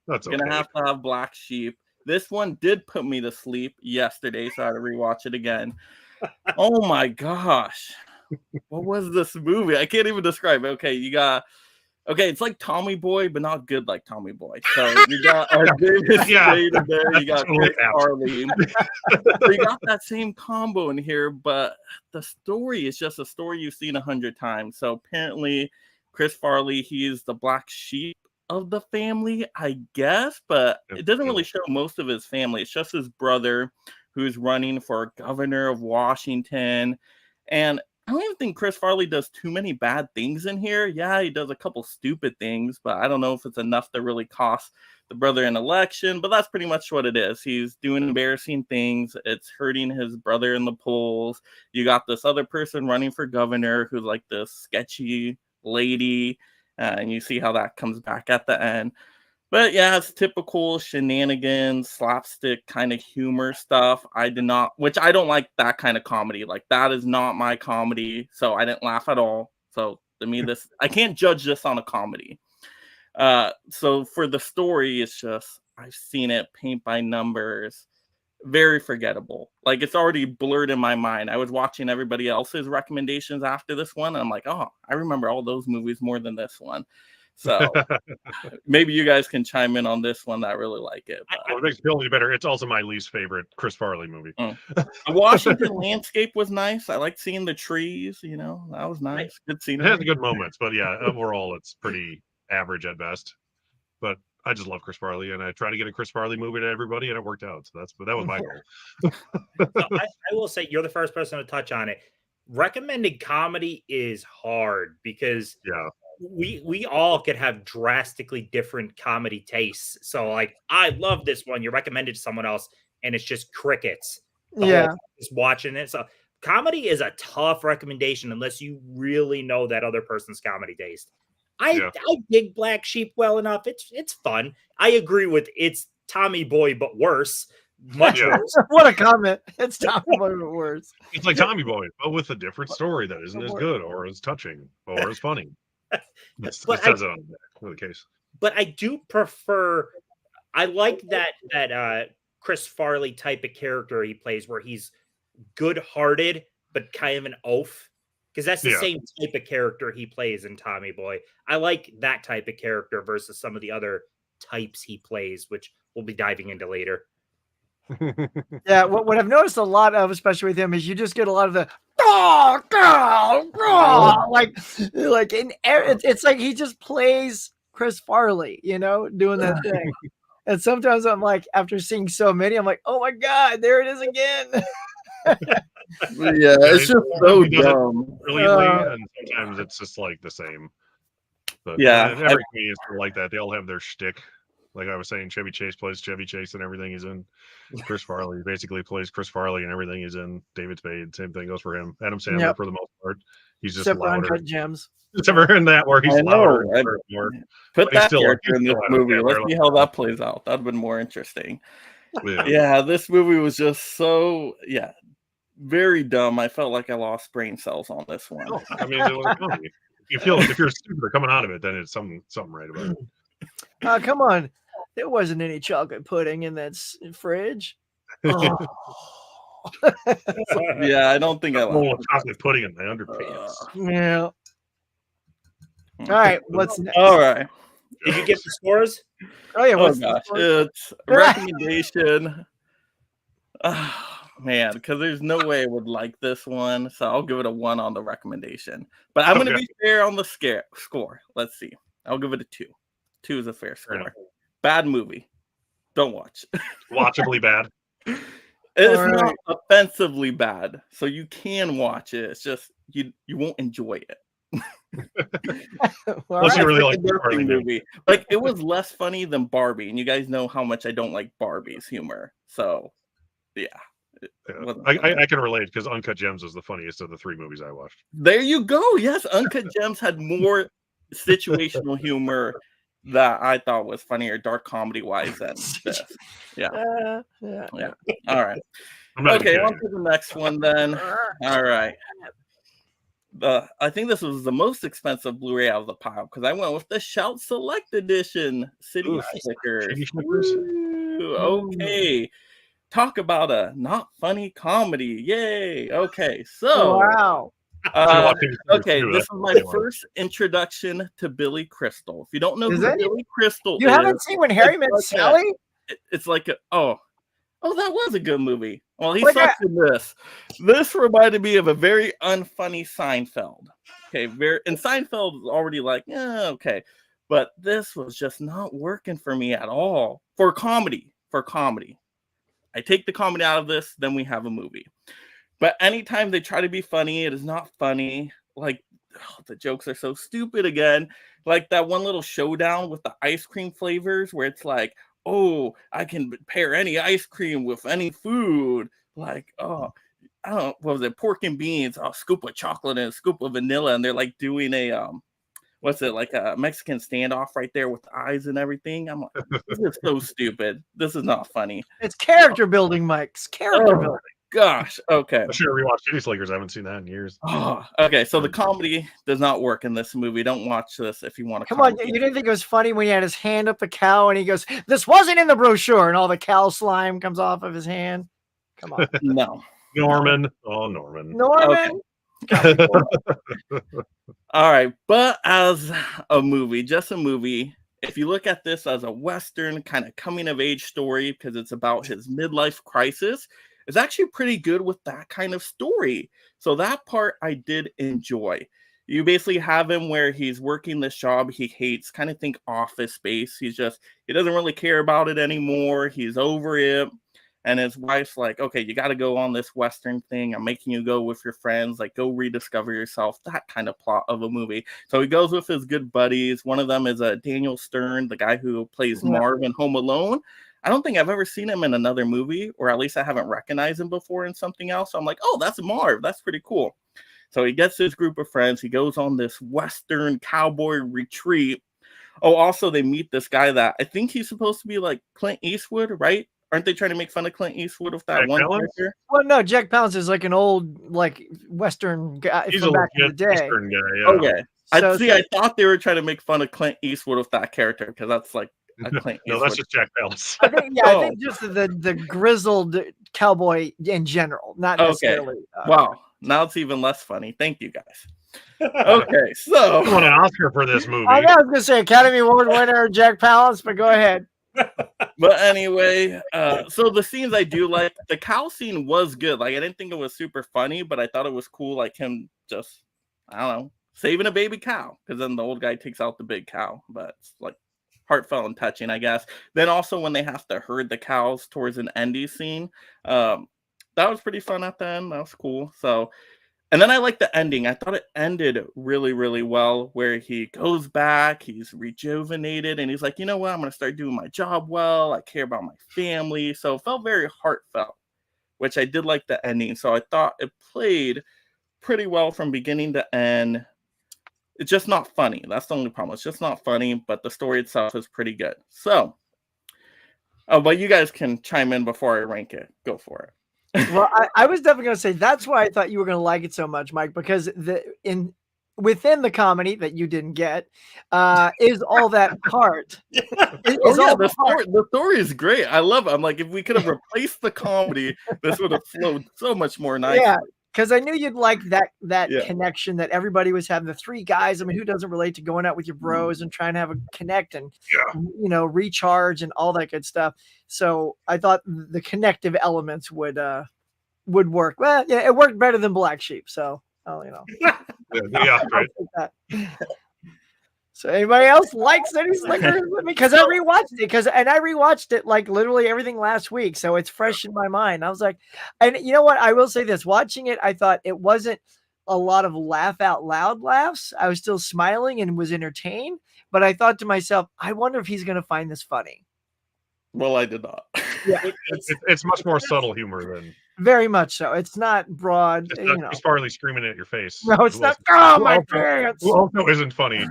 That's okay. Gonna have to have Black Sheep. This one did put me to sleep yesterday, so I had to rewatch it again. Oh my gosh, what was this movie? I can't even describe it. Okay, it's like Tommy Boy, but not good like Tommy Boy. So you got our David Spade in there. You got Chris Farley. So you got that same combo in here, but the story is just a story you've seen 100 times. So apparently, Chris Farley, he is the black sheep of the family, I guess, but it doesn't really show most of his family. It's just his brother who's running for governor of Washington. And I don't even think Chris Farley does too many bad things in here. Yeah, he does a couple stupid things, but I don't know if it's enough to really cost the brother an election. But that's pretty much what it is. He's doing embarrassing things. It's hurting his brother in the polls. You got this other person running for governor who's like this sketchy lady. And you see how that comes back at the end. But yeah, it's typical shenanigans, slapstick kind of humor stuff. I don't like that kind of comedy. Like, that is not my comedy. So I didn't laugh at all. So to me, I can't judge this on a comedy. So for the story, it's just, I've seen it paint by numbers. Very forgettable. Like, it's already blurred in my mind. I was watching everybody else's recommendations after this one, and I'm like, oh, I remember all those movies more than this one. So maybe you guys can chime in on this one. I really like it. It makes it feel any better. It's also my least favorite Chris Farley movie. The Washington landscape was nice. I like seeing the trees. That was nice. Good scene. It has good moments, but yeah, overall, it's pretty average at best. But I just love Chris Farley, and I try to get a Chris Farley movie to everybody, and it worked out. So that was my goal. I will say, you're the first person to touch on it. Recommended comedy is hard because we all could have drastically different comedy tastes. So, like, I love this one. You recommended to someone else, and it's just crickets. Just watching it. So comedy is a tough recommendation unless you really know that other person's comedy taste. I dig Black Sheep well enough. It's fun. I agree with it's Tommy Boy, but worse. Much worse. What a comment. It's Tommy Boy, but worse. It's like Tommy Boy, but with a different story that isn't as good or as touching or as funny. It says it on the case. but I do prefer. I like that Chris Farley type of character he plays, where he's good-hearted but kind of an oaf, because that's the same type of character he plays in Tommy Boy. I like that type of character versus some of the other types he plays, which we'll be diving into later. Yeah, what I've noticed a lot of, especially with him, is you just get a lot of the like in it's like he just plays Chris Farley, doing that thing. And sometimes I'm like, after seeing so many, I'm like, oh my god, there it is again. Yeah, it's just so dumb. Brilliantly, and sometimes it's just like the same. But yeah, every comedian's like that. They all have their shtick. Like I was saying, Chevy Chase plays Chevy Chase and everything he's in. Chris Farley basically plays Chris Farley and everything he's in. David Spade, same thing goes for him. Adam Sandler for the most part. He's just except louder. Uncut Gems. Except in that where he's louder. Put that character in this movie. Let's see how that plays out. That'd been more interesting. Yeah, this movie was just so very dumb. I felt like I lost brain cells on this one. I mean, it was funny. If you're stupid coming out of it, then it's something right about it. Come on. There wasn't any chocolate pudding in that fridge. Oh. Yeah, I don't think I like chocolate pudding in my underpants. Yeah. All right, what's next? All right. Did you get the scores? Oh yeah. Oh gosh, it's a recommendation. Man, because there's no way I would like this one, so I'll give it a 1 on the recommendation. But I'm going to be fair on the score. Let's see. I'll give it a 2. 2 is a fair score. Bad movie. Don't watch. Watchably bad. It's not offensively bad, so you can watch it. It's just you won't enjoy it. Unless you really like the Barbie movie. Like, it was less funny than Barbie, and you guys know how much I don't like Barbie's humor. So, yeah. I can relate because Uncut Gems was the funniest of the 3 movies I watched. There you go. Yes, Uncut Gems had more situational humor that I thought was funnier, dark comedy wise than this. Yeah. All right. Okay, on to the next one then. All right. I think this was the most expensive Blu-ray out of the pile because I went with the Shout Select Edition City Slickers. Okay. Talk about a not funny comedy. Yay. Okay. So wow. Okay, this is my first introduction to Billy Crystal. If you don't know who Billy Crystal is, you haven't seen When Harry Met Sally? It's like that was a good movie. Well, he sucks in this. This reminded me of a very unfunny Seinfeld. Okay, and Seinfeld was already like, okay, but this was just not working for me at all for comedy. I take the comedy out of this, then we have a movie. But anytime they try to be funny, it is not funny. Like, the jokes are so stupid again. Like that one little showdown with the ice cream flavors where it's like, oh, I can pair any ice cream with any food. Like, I don't know, what was it? Pork and beans, a scoop of chocolate and a scoop of vanilla. And they're like doing a, like a Mexican standoff right there with the eyes and everything. I'm like, this is so stupid. This is not funny. It's character building, Mike. It's character building. Gosh, okay. I should have rewatched City Slickers. I haven't seen that in years. Oh, okay, so the comedy does not work in this movie. Don't watch this if you want to. Come on, you didn't think it was funny when he had his hand up the cow and he goes, "This wasn't in the brochure," and all the cow slime comes off of his hand. Come on. No. Norman. Oh, Norman. Okay. All right, but as a movie, just a movie, if you look at this as a Western kind of coming of age story, because it's about his midlife crisis, it's actually pretty good with that kind of story. So that part I did enjoy. You basically have him where he's working this job he hates, kind of think Office Space. He doesn't really care about it anymore. He's over it. And his wife's like, okay, you got to go on this Western thing. I'm making you go with your friends, like go rediscover yourself, that kind of plot of a movie. So he goes with his good buddies. One of them is Daniel Stern, the guy who plays Marv in Home Alone. I don't think I've ever seen him in another movie, or at least I haven't recognized him before in something else. So I'm like, oh, that's Marv. That's pretty cool. So he gets his group of friends. He goes on this Western cowboy retreat. Oh, also they meet this guy that I think he's supposed to be like Clint Eastwood, right? Aren't they trying to make fun of Clint Eastwood with that one character? Well, no, Jack Palance is like an old, like Western guy from back in the day. Western guy, yeah. Okay, I thought they were trying to make fun of Clint Eastwood with that character because that's like a Clint Eastwood. No, that's just Jack Palance. I think just the grizzled cowboy in general, not necessarily. Wow, now it's even less funny. Thank you guys. Okay, so I won an Oscar for this movie. I was gonna say Academy Award winner Jack Palance, but go ahead. But anyway, so the scenes I do like, the cow scene was good. Like I didn't think it was super funny, but I thought it was cool. Like him just, I don't know, saving a baby cow because then the old guy takes out the big cow. But it's like heartfelt and touching, I guess. Then also when they have to herd the cows towards an ending scene, that was pretty fun at the end. That was cool. So. And then I like the ending. I thought it ended really, really well, where he goes back, he's rejuvenated, and he's like, you know what? I'm going to start doing my job well. I care about my family. So it felt very heartfelt, which I did like the ending. So I thought it played pretty well from beginning to end. It's just not funny. That's the only problem. It's just not funny, but the story itself is pretty good. So, but you guys can chime in before I rank it. Go for it. Well, I was definitely going to say that's why I thought you were going to like it so much, Mike, because within the comedy that you didn't get is all that part. The story is great. I love it. I'm like, if we could have replaced the comedy, this would have flowed so much more nicely. Yeah, because I knew you'd like that connection that everybody was having. The three guys. I mean, who doesn't relate to going out with your bros and trying to have a connect and recharge and all that good stuff. So I thought the connective elements would work. Well, yeah, it worked better than Black Sheep. So, right. So anybody else like City Slickers with me? Because I rewatched it like literally everything last week. So it's fresh in my mind. I was like, and you know what? I will say this, watching it, I thought it wasn't a lot of laugh out loud laughs. I was still smiling and was entertained, but I thought to myself, I wonder if he's going to find this funny. Well, I did not. Yeah, it's much more subtle humor than. Very much so. It's not broad. It's not Chris Farley screaming at your face. No, it's not. Oh, my pants. Who also isn't funny.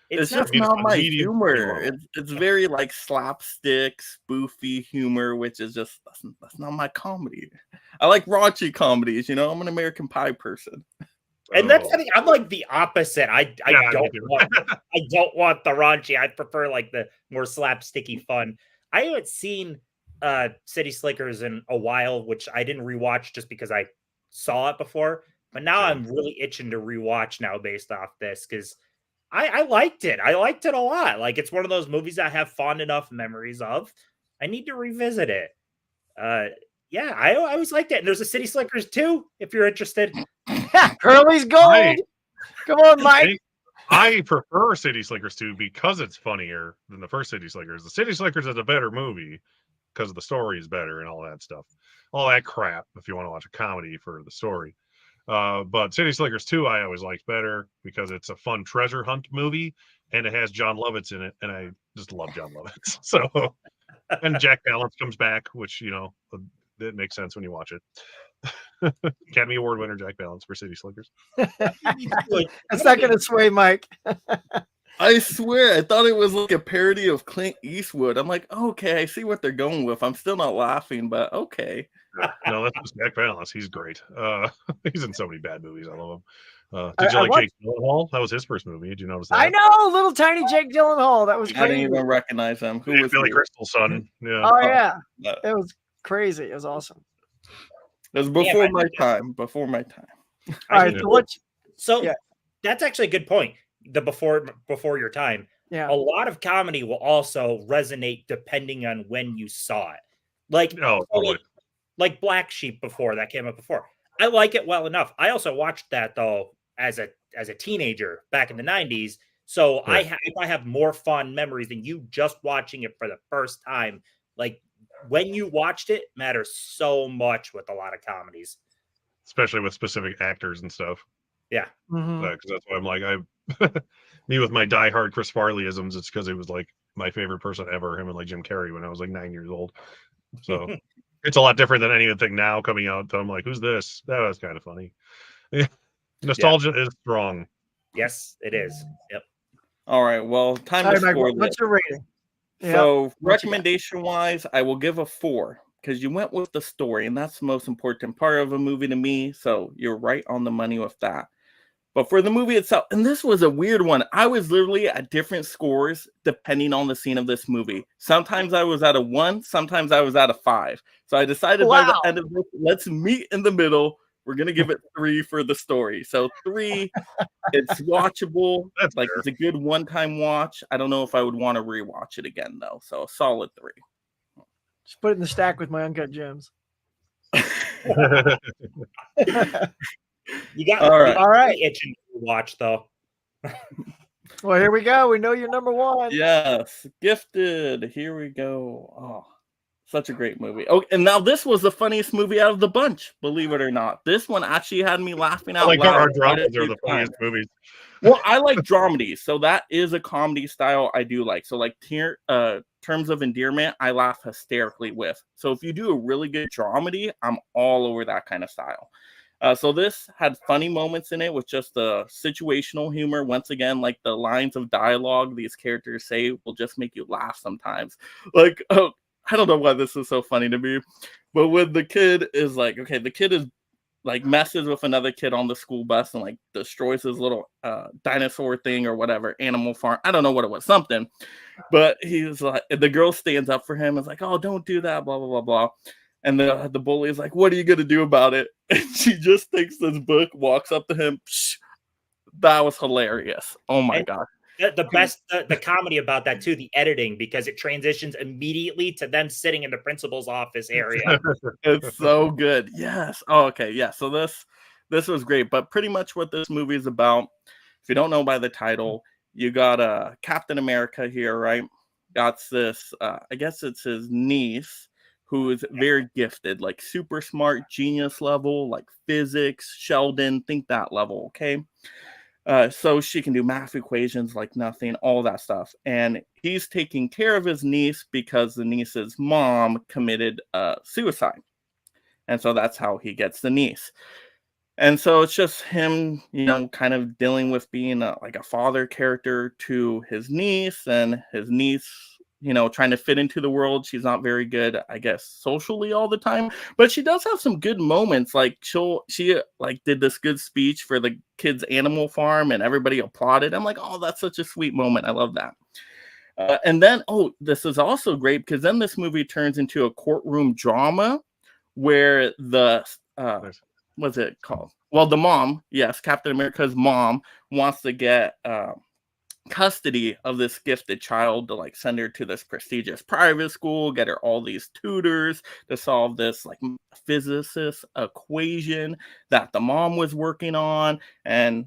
It's just not my humor. It's very like slapstick, spoofy humor, which is just that's not my comedy. I like raunchy comedies. I'm an American Pie person. And that's I'm like the opposite. I don't want the raunchy. I prefer like the more slapsticky fun. I haven't seen City Slickers in a while, which I didn't rewatch just because I saw it before. But now I'm really itching to rewatch now based off this because I liked it. I liked it a lot. Like it's one of those movies I have fond enough memories of. I need to revisit it. I always liked it. And there's a City Slickers 2, if you're interested. Curly's gold. Come on, Mike. I prefer City Slickers 2 because it's funnier than the first City Slickers. The City Slickers is a better movie because the story is better and all that stuff. All that crap if you want to watch a comedy for the story. But City Slickers 2 I always liked better because it's a fun treasure hunt movie and it has John Lovitz in it. And I just love John Lovitz. So, and Jack Palance comes back, which, it makes sense when you watch it. Academy Award winner Jack Palance for City Slickers. That's not going to sway Mike. I swear, I thought it was like a parody of Clint Eastwood. I'm like, okay, I see what they're going with. I'm still not laughing, but okay. No, that's just Jack Palance. He's great. He's in so many bad movies. I love him. Did you like Jake Gyllenhaal? That was his first movie. Did you notice that? I know, little tiny Jake Gyllenhaal. That was crazy. I didn't even recognize him. Who was Billy Crystal's son? Yeah. Oh yeah, it was crazy. It was awesome. It was before my time. Before my time. All right. So that's actually a good point. The before your time. Yeah. A lot of comedy will also resonate depending on when you saw it. Like Black Sheep before that came up before. I like it well enough. I also watched that though as a teenager back in the 90s. So I have more fond memories than you just watching it for the first time. Like when you watched it matters so much with a lot of comedies, especially with specific actors and stuff. Yeah, because that's why I'm like me with my diehard Chris Farley-isms. It's because it was like my favorite person ever, him and like Jim Carrey when I was like 9 years old. So it's a lot different than anything now coming out. So I'm like, who's this? That was kind of funny. Nostalgia is strong. Yes, it is. Yep. All right. Well, time to score. What's your rating? So recommendation-wise, I will give a 4 because you went with the story, and that's the most important part of a movie to me. So you're right on the money with that. But for the movie itself, and this was a weird one, I was literally at different scores depending on the scene of this movie. Sometimes I was at a 1, sometimes I was at a 5. So I decided by the end of this, let's meet in the middle. We're going to give it 3 for the story. So 3, it's watchable. That's like fair. It's a good one-time watch. I don't know if I would want to rewatch it again, though. So a solid 3. Just put it in the stack with my Uncut Gems. You got all right. Itching to watch though. Well, here we go. We know you're number 1. Yes, Gifted. Here we go. Oh, such a great movie. Oh, and now this was the funniest movie out of the bunch, believe it or not. This one actually had me laughing out loud. Our dramas are the funniest movies. Well, I like dramedies, so that is a comedy style I do like. So like Terms of Endearment, I laugh hysterically with. So if you do a really good dramedy, I'm all over that kind of style. So this had funny moments in it with just the situational humor. Once again, like the lines of dialogue these characters say will just make you laugh sometimes. Like, oh, I don't know why this is so funny to me, but when the kid is like, okay, the kid is like messes with another kid on the school bus and like destroys his little dinosaur thing or whatever, animal farm. I don't know what it was, something. But he's like, the girl stands up for him. It's like, oh, don't do that, blah, blah, blah, blah. And the bully is like, what are you going to do about it? And she just takes this book, walks up to him. Psh, that was hilarious. Oh, my God. The best, the comedy about that, too, the editing, because it transitions immediately to them sitting in the principal's office area. It's so good. Yes. Oh, okay. Yeah. So this was great. But pretty much what this movie is about, if you don't know by the title, you got Captain America here, right? Got this, I guess it's his niece, who is very gifted, like super smart, genius level, like physics, Sheldon, think that level, okay? So she can do math equations like nothing, all that stuff. And he's taking care of his niece because the niece's mom committed suicide. And so that's how he gets the niece. And so it's just him, kind of dealing with being like a father character to his niece, and his niece, trying to fit into the world. She's not very good, I guess, socially all the time, but she does have some good moments. Like she did this good speech for the kids' animal farm and everybody applauded. I'm like, oh, that's such a sweet moment. I love that. And then, this is also great because then this movie turns into a courtroom drama where what's it called? Well, the mom, yes, Captain America's mom wants to get custody of this gifted child to like send her to this prestigious private school, get her all these tutors to solve this like physicist equation that the mom was working on. And,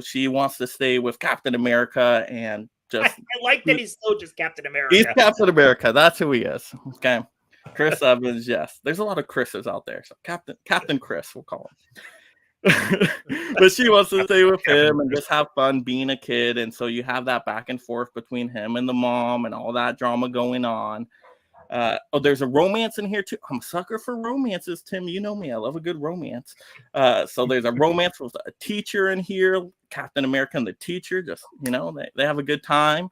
she wants to stay with Captain America and just. I like that he's still just Captain America. He's Captain America. That's who he is. Okay. Chris Evans, yes. There's a lot of Chris's out there. So Captain Chris, we'll call him. But she wants to stay with him and just have fun being a kid. And so you have that back and forth between him and the mom and all that drama going on. There's a romance in here too. I'm a sucker for romances, Tim. You know me. I love a good romance. So there's a romance with a teacher in here. Captain America and the teacher, just, they have a good time.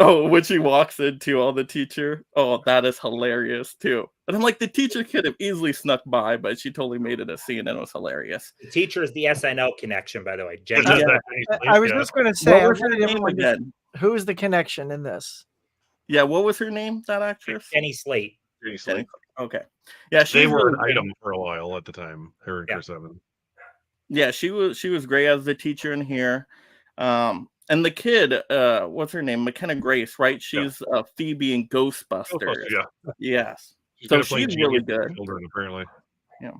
When she walks into all the teacher, that is hilarious too. And I'm like, the teacher could have easily snuck by, but she totally made it a scene and it was hilarious. The teacher is the SNL connection, by the way. I was just going to say, who is the connection in this? Yeah, what was her name, that actress? Jenny Slate. Okay. Yeah, they were an item for a while at the time, her and Chris Evans. Yeah, she was great as the teacher in here. And the kid, what's her name? McKenna Grace, right? She's Phoebe in Ghostbusters. Yes. So she's really good. Children, apparently. Yeah.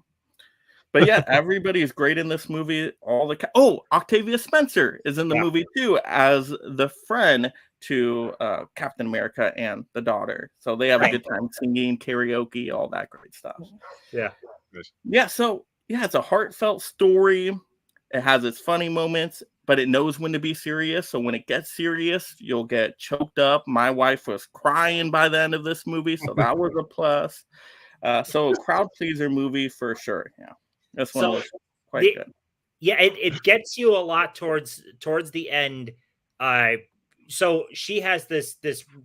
But yeah, everybody is great in this movie. Octavia Spencer is in the movie too as the friend to Captain America and the daughter. So they have a good time singing, karaoke, all that great stuff. Yeah. Yeah. So yeah, it's a heartfelt story. It has its funny moments, but it knows when to be serious. So when it gets serious, you'll get choked up. My wife was crying by the end of this movie, so that was a plus. So a crowd pleaser movie for sure. Yeah, this one was quite good. Yeah, it gets you a lot towards the end. So she has this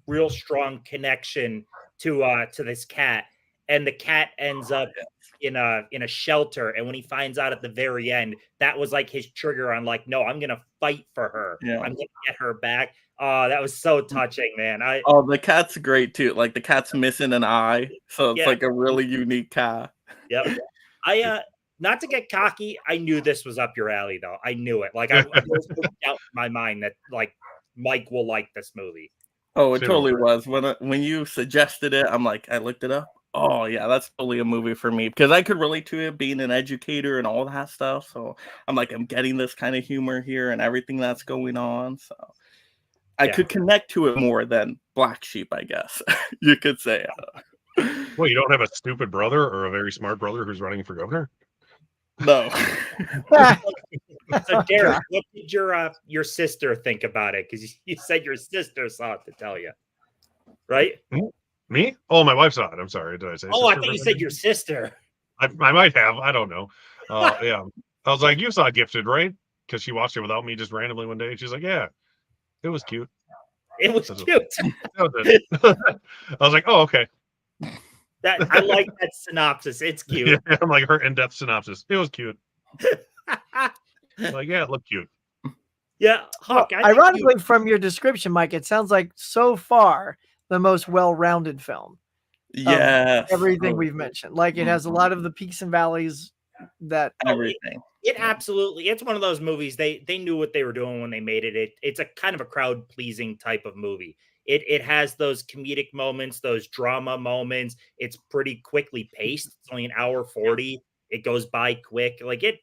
real strong connection to this cat, and the cat ends up in a shelter, and when he finds out at the very end, that was like his trigger on like, no, I'm gonna fight for her. Yeah. I'm gonna get her back. Oh, that was so touching, man. The cat's great too. Like the cat's missing an eye, so it's like a really unique cat. Yep. Not to get cocky, I knew this was up your alley though. I knew it. Like, there was no doubt in my mind that like Mike will like this movie. Oh, it totally was. When you suggested it, I'm like, I looked it up. Oh yeah, that's totally a movie for me because I could relate to it, being an educator and all that stuff. So I'm like, I'm getting this kind of humor here and everything that's going on. So I could connect to it more than Black Sheep, I guess you could say. Well, you don't have a stupid brother or a very smart brother who's running for governor? No. So, Derek, what did your sister think about it? Because you said your sister saw it to tell you, right? Me? Oh, my wife saw it. I'm sorry. Did I say? Oh, I thought you said your sister. I might have. I don't know. Yeah. I was like, you saw Gifted, right? Because she watched it without me just randomly one day. She's like, yeah, it was cute. It was cute. I was like, oh, okay. I like that synopsis. It's cute. Yeah, I'm like, her in-depth synopsis. It was cute. Like, yeah, it looked cute. Yeah, Hawk. Ironically, from your description, Mike, it sounds like so far the most well-rounded film. Yeah, everything we've mentioned. Like, it has a lot of the peaks and valleys that everything. It absolutely. It's one of those movies. They knew what they were doing when they made it. It's a kind of a crowd-pleasing type of movie. It has those comedic moments, those drama moments. It's pretty quickly paced. It's only an hour 40. It goes by quick. Like it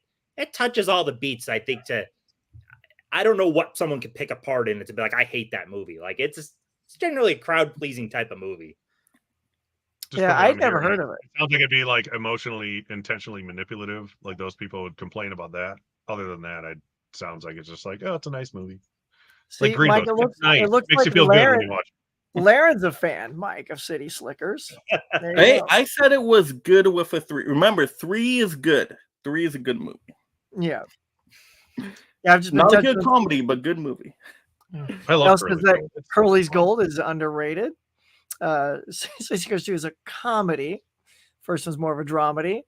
touches all the beats. I think I don't know what someone could pick apart in it to be like, I hate that movie. Like it's generally a crowd pleasing type of movie. I'd never heard of it. It sounds like it'd be like emotionally, intentionally manipulative. Like those people would complain about that. Other than that, it sounds like it's just like, oh, it's a nice movie. See, like Green Mike, Book. it looks Makes like you feel good when you watch it. Laren's a fan, Mike, of City Slickers. Hey, I said it was good with a 3. Remember, 3 is good. 3 is a good movie. Yeah. I've just not a good comedy, but good movie. I love Curly's Gold is underrated. City Slickers 2 is a comedy. First one's more of a dramedy.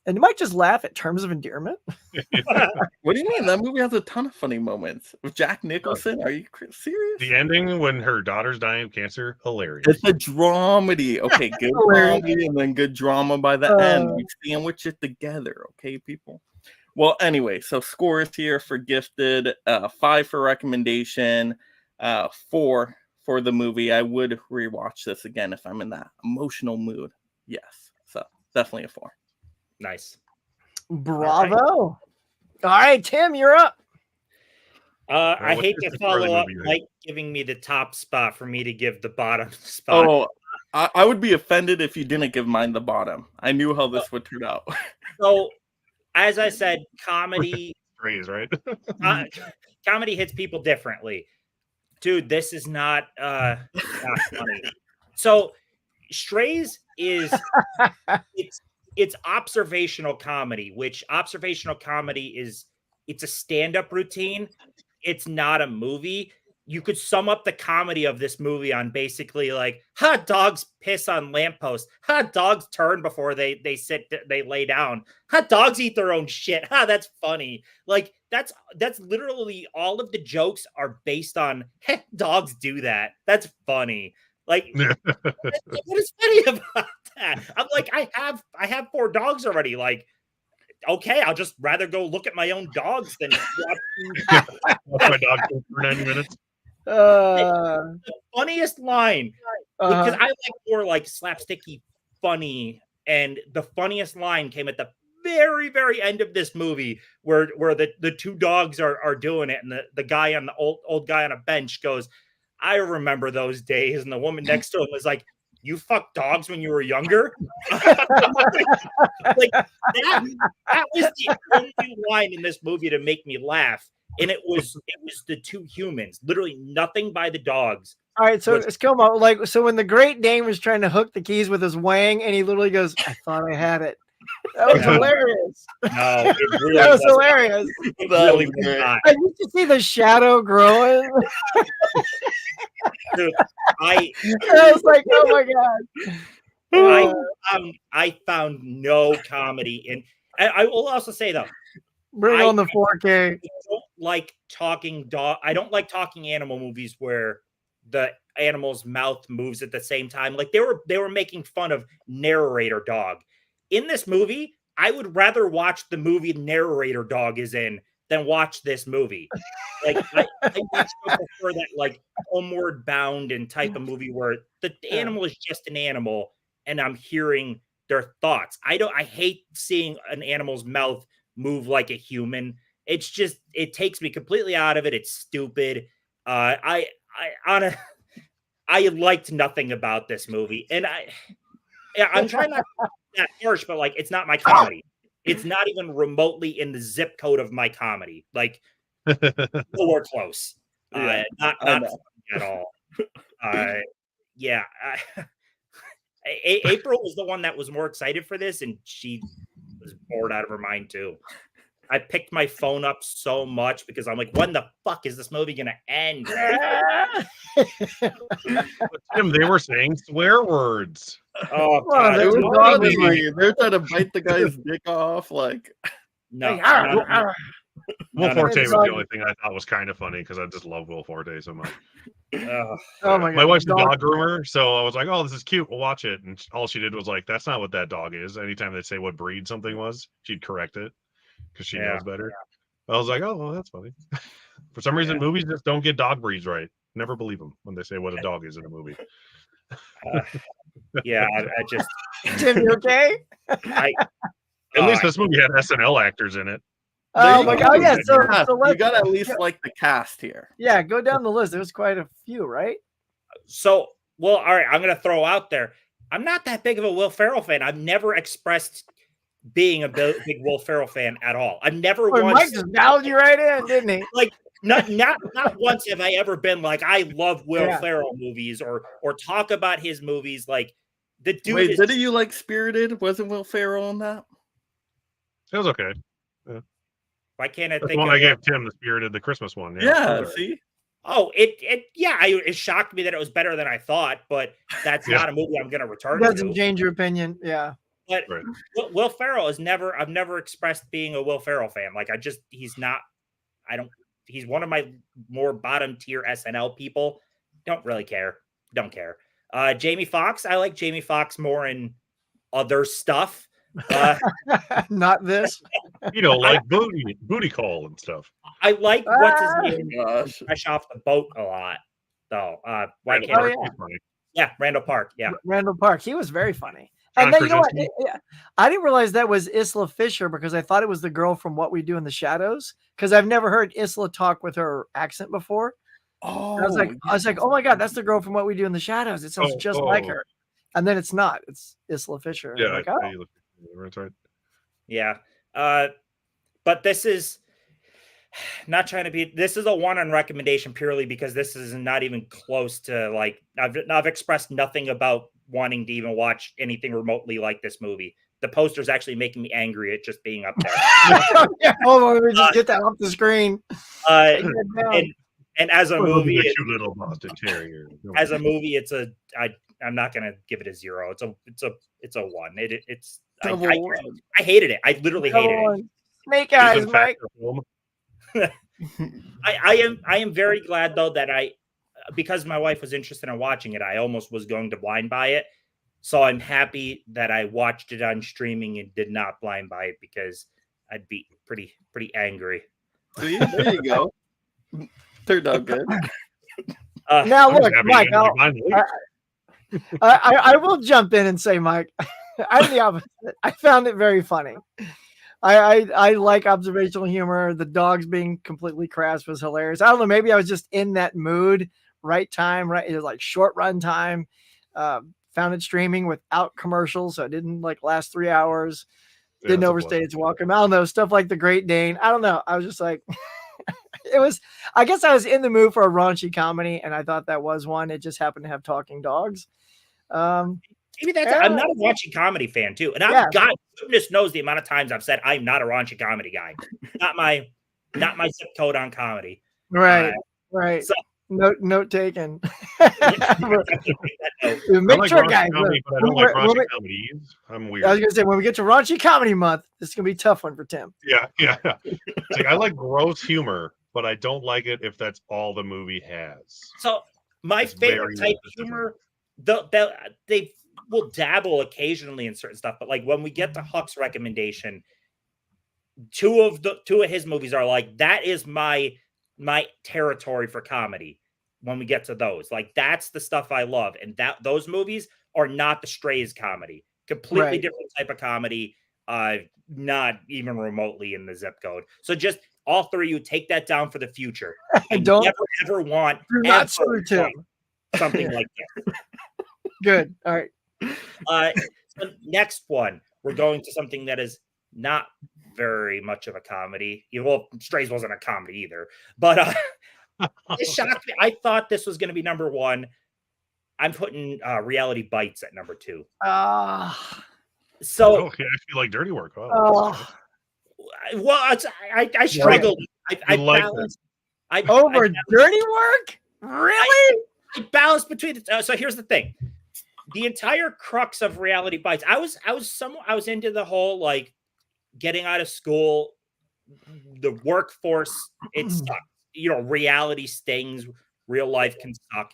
And you might just laugh at Terms of Endearment. What do you mean? That movie has a ton of funny moments. With Jack Nicholson, are you serious? The ending when her daughter's dying of cancer, hilarious. It's a dramedy. Okay, good comedy and then good drama by the end. We sandwich it together, okay, people? Well, anyway, so scores here for Gifted, 5 for recommendation, 4 for the movie. I would rewatch this again if I'm in that emotional mood. Yes, so definitely a 4. Nice. Bravo. All right, Tim, you're up. I hate to follow up Mike giving me the top spot for me to give the bottom spot. Oh, I would be offended if you didn't give mine the bottom. I knew how this would turn out. So, as I said, comedy phrase, right? Comedy hits people differently. Dude, this is not funny. So, Strays is it's observational comedy, which observational comedy it's a stand-up routine. It's not a movie. You could sum up the comedy of this movie on basically like, dogs piss on lampposts. Dogs turn before they lay down. Dogs eat their own shit. That's funny. Like that's literally all of the jokes are based on dogs do that. That's funny. Like what is funny about that? I'm like, I have 4 dogs already. Like, okay, I'll just rather go look at my own dogs than watch my dog for 90 minutes. The funniest line, because I like more like slapsticky funny, and the funniest line came at the very, very end of this movie where the 2 dogs are doing it, and the guy on the old guy on a bench goes, I remember those days, and the woman next to him was like, you fucked dogs when you were younger? Like that was the only line in this movie to make me laugh. And it was the 2 humans, literally nothing by the dogs. All right, so it's come on. Like, so when the Great Dane was trying to hook the keys with his wang, and he literally goes, I thought I had it. That was hilarious. No, it really that was hilarious. It really was not. I used to see the shadow growing. Dude, I was like, oh my god. I found no comedy in. I will also say though, Bring on the 4K. I don't like talking dog. I don't like talking animal movies where the animal's mouth moves at the same time. Like they were making fun of narrator dog. In this movie, I would rather watch the movie narrator dog is in than watch this movie. Like I much prefer that like homeward bound and type of movie where the animal is just an animal and I'm hearing their thoughts. I hate seeing an animal's mouth move like a human. It's just it takes me completely out of it. It's stupid. I liked nothing about this movie, and I'm trying not to be that harsh, but like it's not my comedy. It's not even remotely in the zip code of my comedy. Like nowhere close. Not at all. Yeah. April was the one that was more excited for this, and she was bored out of her mind too. I picked my phone up so much because I'm like, when the fuck is this movie gonna end? Tim, they were saying swear words. Oh, God, God, they're trying to bite the guy's dick off. Like, no. Will Forte was the only thing I thought was kind of funny because I just love Will Forte so much. Oh my God. My wife's a dog groomer, so I was like, "Oh, this is cute. We'll watch it." And all she did was like, "That's not what that dog is." Anytime they'd say what breed something was, she'd correct it because she knows better. I was like, "Oh, well, that's funny." For some reason, movies just don't get dog breeds right. Never believe them when they say what a dog is in a movie. I just Tim, you okay? At least this movie had SNL actors in it. Oh my God! Yeah, so you got at least like the cast here. Yeah, go down the list. There's quite a few, right? So, well, all right. I'm gonna throw out there. I'm not that big of a Will Ferrell fan. I've never expressed being a big Will Ferrell fan at all. I've never once. Mike just dialed you right in, didn't he? Like not once have I ever been like I love Will Ferrell movies or talk about his movies. Like the dude. Wait, didn't you like Spirited? Wasn't Will Ferrell on that? It was okay. Why can't I That's think? The one I gave Tim, the Spirited, the Christmas one. Yeah, see. Oh, it shocked me that it was better than I thought, but that's not a movie I'm going to return to. Doesn't change your opinion, yeah. But Will Ferrell is never. I've never expressed being a Will Ferrell fan. Like he's not. He's one of my more bottom tier SNL people. Don't really care. Don't care. Jamie Foxx. I like Jamie Foxx more in other stuff. Not this. Like booty call and stuff. I like what's his name fresh off the boat a lot, though. Randall Park. Yeah, Randall Park. He was very funny. And then you know what? I didn't realize that was Isla Fisher because I thought it was the girl from What We Do in the Shadows. Because I've never heard Isla talk with her accent before. Oh, I was like, oh my God, that's the girl from What We Do in the Shadows. It sounds just like her. And then it's not. It's Isla Fisher. Yeah, like, that's right. Yeah. But this is not trying to be. This is a one on recommendation purely because this is not even close to like. I've expressed nothing about wanting to even watch anything remotely like this movie. The poster's actually making me angry at just being up there. Hold on, let me just get that off the screen. And as a movie, you little Boston Terrier. As a movie, I'm not gonna give it a 0. It's a 1. I hated it. I literally hated it. Snake eyes, Mike. I am very glad though that because my wife was interested in watching it, I almost was going to blind buy it. So I'm happy that I watched it on streaming and did not blind buy it because I'd be pretty angry. See, there you go. Turned out good. Now look, Mike, I will jump in and say, Mike, I'm the opposite. I found it very funny. I like observational humor. The dogs being completely crass was hilarious. I don't know. Maybe I was just in that mood. Right time, right? It was like short run time. Found it streaming without commercials, so it didn't like last 3 hours. Didn't overstay its welcome. I don't know, stuff like The Great Dane. I don't know. I was just like, I guess I was in the mood for a raunchy comedy, and I thought that was one. It just happened to have talking dogs. Maybe that's. I'm not a raunchy comedy fan too, and God goodness knows the amount of times I've said I'm not a raunchy comedy guy. not my zip code on comedy. Right. So, note taken. Make like sure, raunchy guys. comedy, but I don't like raunchy comedies. I'm weird. I was gonna say when we get to raunchy comedy month, this is gonna be a tough one for Tim. Yeah. It's like I like gross humor, but I don't like it if that's all the movie has. So my favorite type of humor, they will dabble occasionally in certain stuff, but like when we get to Huck's recommendation, two of his movies are like, that is my territory for comedy. When we get to those, like that's the stuff I love, and those movies are not the Strays comedy. Completely different type of comedy. Not even remotely in the zip code. So just all three of you take that down for the future. I don't ever want something like that. Good. All right. So next one, we're going to something that is not very much of a comedy. Well, Strays wasn't a comedy either, but it shocked me. I thought this was going to be number one. I'm putting Reality Bites at number two. So I actually like Dirty Work. Well, I struggled. I balanced. Over Dirty Work? Really? I balanced between the. So here's the thing: the entire crux of Reality Bites. I was into the whole like getting out of school, the workforce. It sucks. Reality stings. Real life can suck.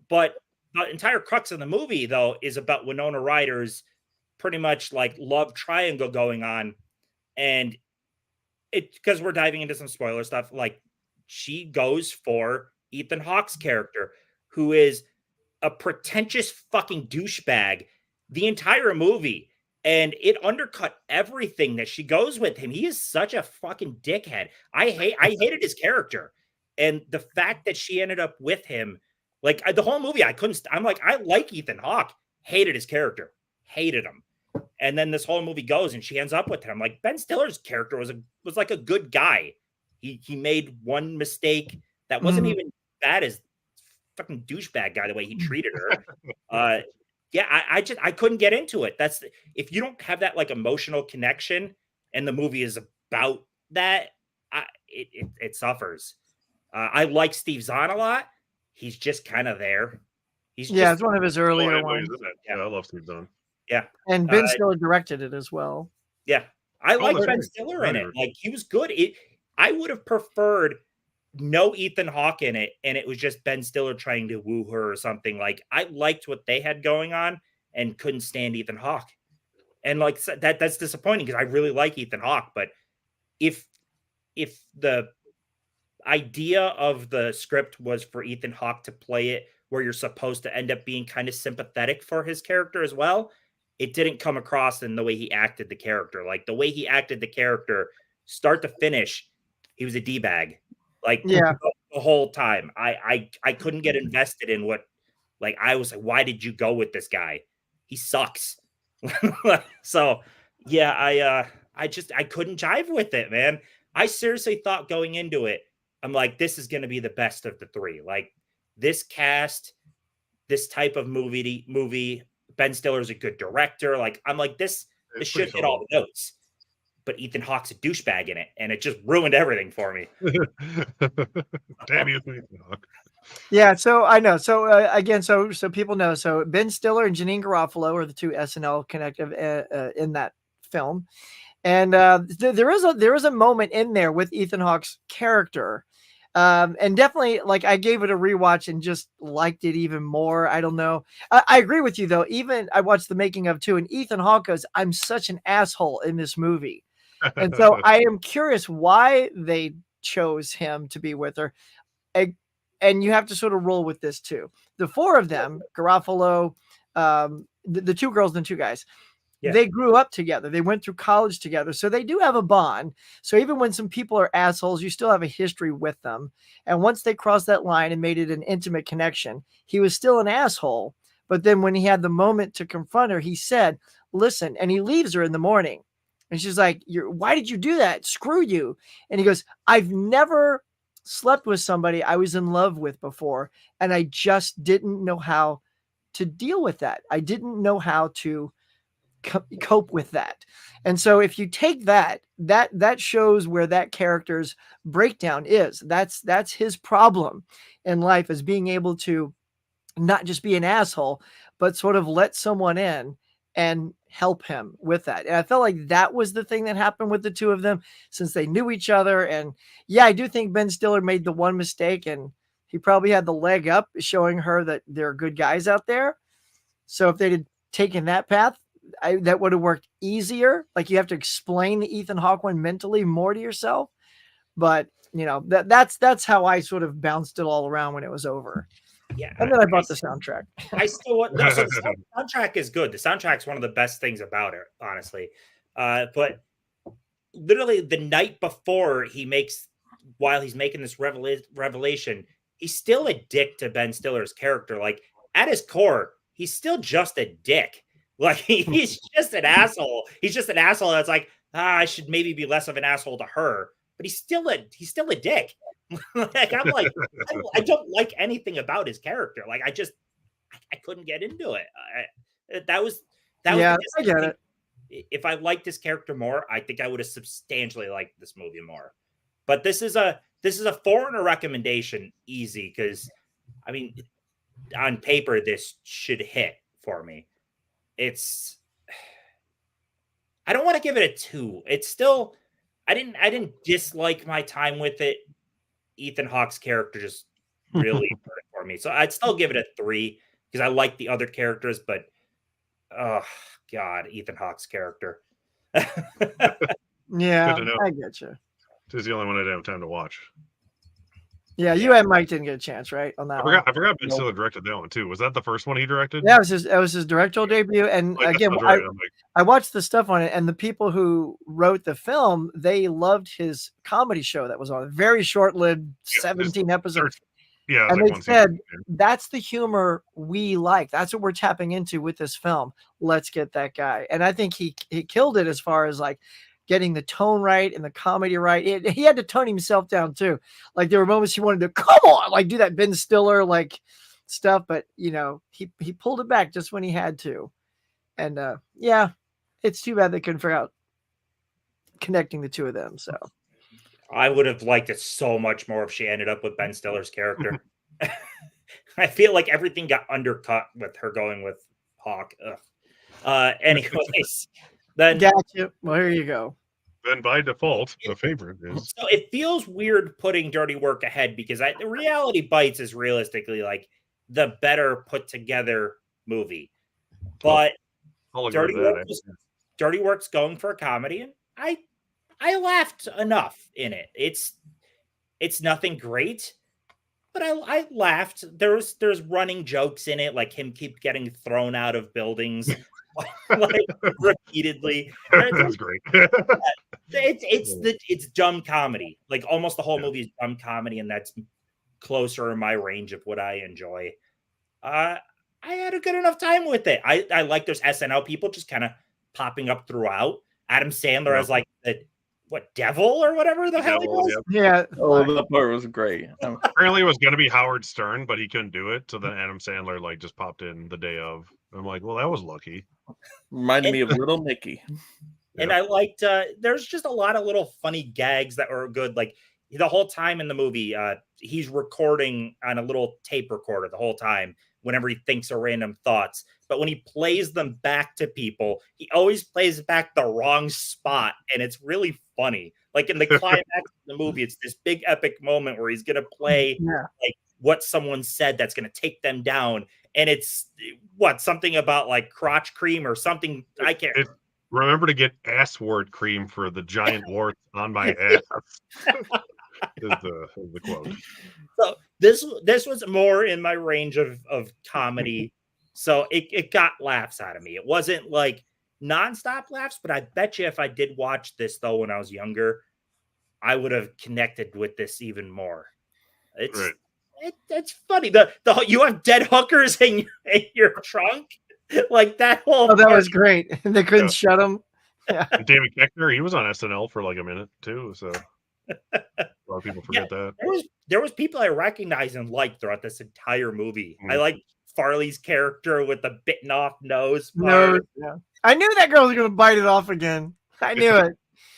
But the entire crux of the movie, though, is about Winona Ryder's pretty much like love triangle going on. And because we're diving into some spoiler stuff, like she goes for Ethan Hawke's character, who is a pretentious fucking douchebag the entire movie. And it undercut everything that she goes with him. He is such a fucking dickhead. I hated his character. And the fact that she ended up with him, like the whole movie, I'm like, I like Ethan Hawke. Hated his character. Hated him. And then this whole movie goes and she ends up with him. Like Ben Stiller's character was like a good guy. He made one mistake that wasn't even bad as fucking douchebag guy, the way he treated her. I couldn't get into it. If you don't have that like emotional connection and the movie is about that, it suffers. I like Steve Zahn a lot. He's just kind of there. It's one of his earlier ones. Yeah, I love Steve Zahn. Yeah. And Ben Stiller directed it as well. Yeah. I like Ben Stiller in it. Like he was good. I would have preferred no Ethan Hawke in it, and it was just Ben Stiller trying to woo her or something. Like I liked what they had going on and couldn't stand Ethan Hawke. And like that's disappointing because I really like Ethan Hawke. But if the idea of the script was for Ethan Hawke to play it where you're supposed to end up being kind of sympathetic for his character as well, it didn't come across in the way he acted the character. Like the way he acted the character, start to finish, he was a D-bag. Like the whole time. I couldn't get invested in what, like, I was like, why did you go with this guy? He sucks. So yeah, I couldn't jive with it, man. I seriously thought going into it, I'm like, this is going to be the best of the three. Like this cast, this type of movie, Ben Stiller's a good director. Like, I'm like, this should hit all the notes. But Ethan Hawke's a douchebag in it, and it just ruined everything for me. Damn you, Ethan Hawke. Yeah, so I know. So again, so people know. So Ben Stiller and Janine Garofalo are the two SNL connective in that film, and there is a moment in there with Ethan Hawke's character. And definitely, like, I gave it a rewatch and just liked it even more. I don't know. I agree with you though. Even I watched the making of too, and Ethan Hawke goes, "I'm such an asshole in this movie," and so I am curious why they chose him to be with her. And you have to sort of roll with this too. The four of them, Garofalo, the two girls and two guys. Yeah. They grew up together. They went through college together. So they do have a bond. So even when some people are assholes, you still have a history with them. And once they crossed that line and made it an intimate connection, he was still an asshole. But then when he had the moment to confront her, he said, listen, and he leaves her in the morning. And she's like, why did you do that? Screw you. And he goes, I've never slept with somebody I was in love with before. And I just didn't know how to deal with that. I didn't know how to cope with that. And so if you take that shows where that character's breakdown is. That's his problem in life, is being able to not just be an asshole, but sort of let someone in and help him with that. And I felt like that was the thing that happened with the two of them, since they knew each other. And yeah, I do think Ben Stiller made the one mistake, and he probably had the leg up showing her that there are good guys out there. So if they'd have taken that path, that would have worked easier. Like, you have to explain the Ethan Hawke one mentally more to yourself. But you know, that's how I sort of bounced it all around when it was over. Yeah, and then I bought the soundtrack. I still want the soundtrack is good. The soundtrack's one of the best things about it, honestly. But literally the night before while he's making this revelation, he's still a dick to Ben Stiller's character. Like, at his core, he's still just a dick. Like, he's just an asshole. He's just an asshole that's like, I should maybe be less of an asshole to her. But he's still a dick. Like, I'm like, I don't like anything about his character. Like, I couldn't get into it. That was I get it. If I liked this character more, I think I would have substantially liked this movie more. But this is a 4 and a recommendation, easy, because I mean, on paper this should hit for me. I don't want to give it a 2. It's still, I didn't dislike my time with it. Ethan Hawke's character just really hurt it for me. So I'd still give it a 3 because I like the other characters, but oh God, Ethan Hawke's character. Yeah, I get you. This is the only one I didn't have time to watch. Yeah, you and Mike didn't get a chance, right? On that I forgot Ben Stiller directed that one too. Was that the first one he directed? Yeah, it was his directorial debut. And again, I watched the stuff on it, and the people who wrote the film, they loved his comedy show that was on. Very short-lived, 17 episodes. Yeah, and they said, that's the humor we like. That's what we're tapping into with this film. Let's get that guy. And I think he killed it as far as like getting the tone right and the comedy right. He had to tone himself down too. Like, there were moments he wanted to come on, like do that Ben Stiller like stuff, but you know, he pulled it back just when he had to. And yeah, it's too bad they couldn't figure out connecting the two of them. So I would have liked it so much more if she ended up with Ben Stiller's character. I feel like everything got undercut with her going with Hawk. Anyways, then gotcha. Well, here you go. Then by default, the favorite is. So it feels weird putting Dirty Work ahead because the Reality Bites is realistically like the better put together movie. But Dirty Work's going for a comedy, and I laughed enough in it. It's nothing great, but I laughed. There's running jokes in it, like him keep getting thrown out of buildings like repeatedly. That's great. It's dumb comedy. Like almost the whole movie is dumb comedy, and that's closer in my range of what I enjoy. I had a good enough time with it. I like there's SNL people just kind of popping up throughout. Adam Sandler as like the devil or whatever the hell he was. Yeah. Oh, that part was great. Apparently it was going to be Howard Stern, but he couldn't do it. So then Adam Sandler like just popped in the day of. I'm like, well, that was lucky. Reminded me of Little Nicky. And I liked, there's just a lot of little funny gags that were good. Like the whole time in the movie, he's recording on a little tape recorder the whole time whenever he thinks of random thoughts. But when he plays them back to people, he always plays back the wrong spot. And it's really funny. Like in the climax of the movie, it's this big epic moment where he's going to play like what someone said that's going to take them down. And it's something about like crotch cream or something. I can't remember to get ass wart cream for the giant warts on my ass. is the quote. So this was more in my range of comedy. So it got laughs out of me. It wasn't like nonstop laughs, but I bet you if I did watch this though when I was younger, I would have connected with this even more. It's funny. You have dead hookers in your trunk, like that whole. Oh, that was great. They couldn't shut him. Yeah. And David Koechner, he was on SNL for like a minute too. So a lot of people forget that. There was people I recognized and liked throughout this entire movie. I like Farley's character with the bitten off nose. Yeah. I knew that girl was going to bite it off again. I knew it.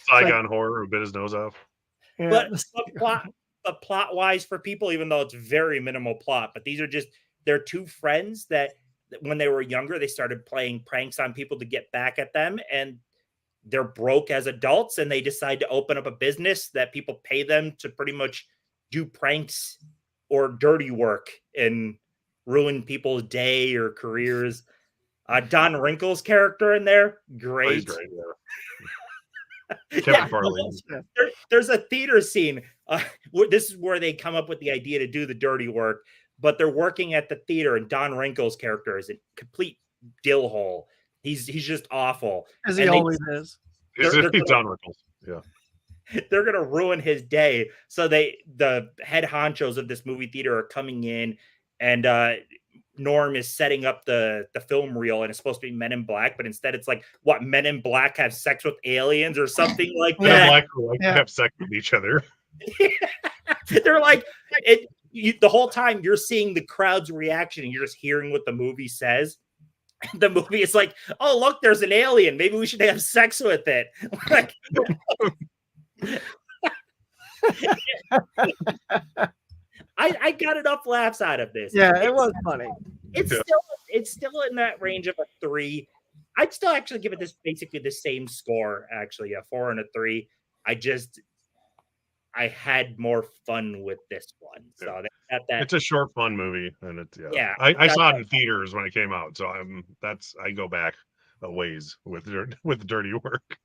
Saigon Horror who bit his nose off. Yeah. But plot wise for people, even though it's very minimal plot, but these are just they're two friends that when they were younger, they started playing pranks on people to get back at them, and they're broke as adults, and they decide to open up a business that people pay them to pretty much do pranks or dirty work and ruin people's day or careers. Don Wrinkle's character in there, great. Kevin Farley. There's a theater scene. This is where they come up with the idea to do the dirty work, but they're working at the theater, and Don Wrinkle's character is a complete dill hole. He's just awful. As he always is. He's Don Rickles. Yeah. They're gonna ruin his day. So the head honchos of this movie theater are coming in, and Norm is setting up the film reel, and it's supposed to be Men in Black, but instead it's like, what, Men in Black have sex with aliens or something like that. Men in Black have sex with each other. They're like, the whole time you're seeing the crowd's reaction, and you're just hearing what the movie says. The movie is like, oh, look, there's an alien. Maybe we should have sex with it. Like, I got enough laughs out of this. Yeah, it was funny. It's still in that range of a 3. I'd still actually give it this basically the same score, actually, a 4 and a 3. I had more fun with this one. So that it's a short, fun movie, and it's I saw it in theaters when it came out, so I go back a ways with dirty work.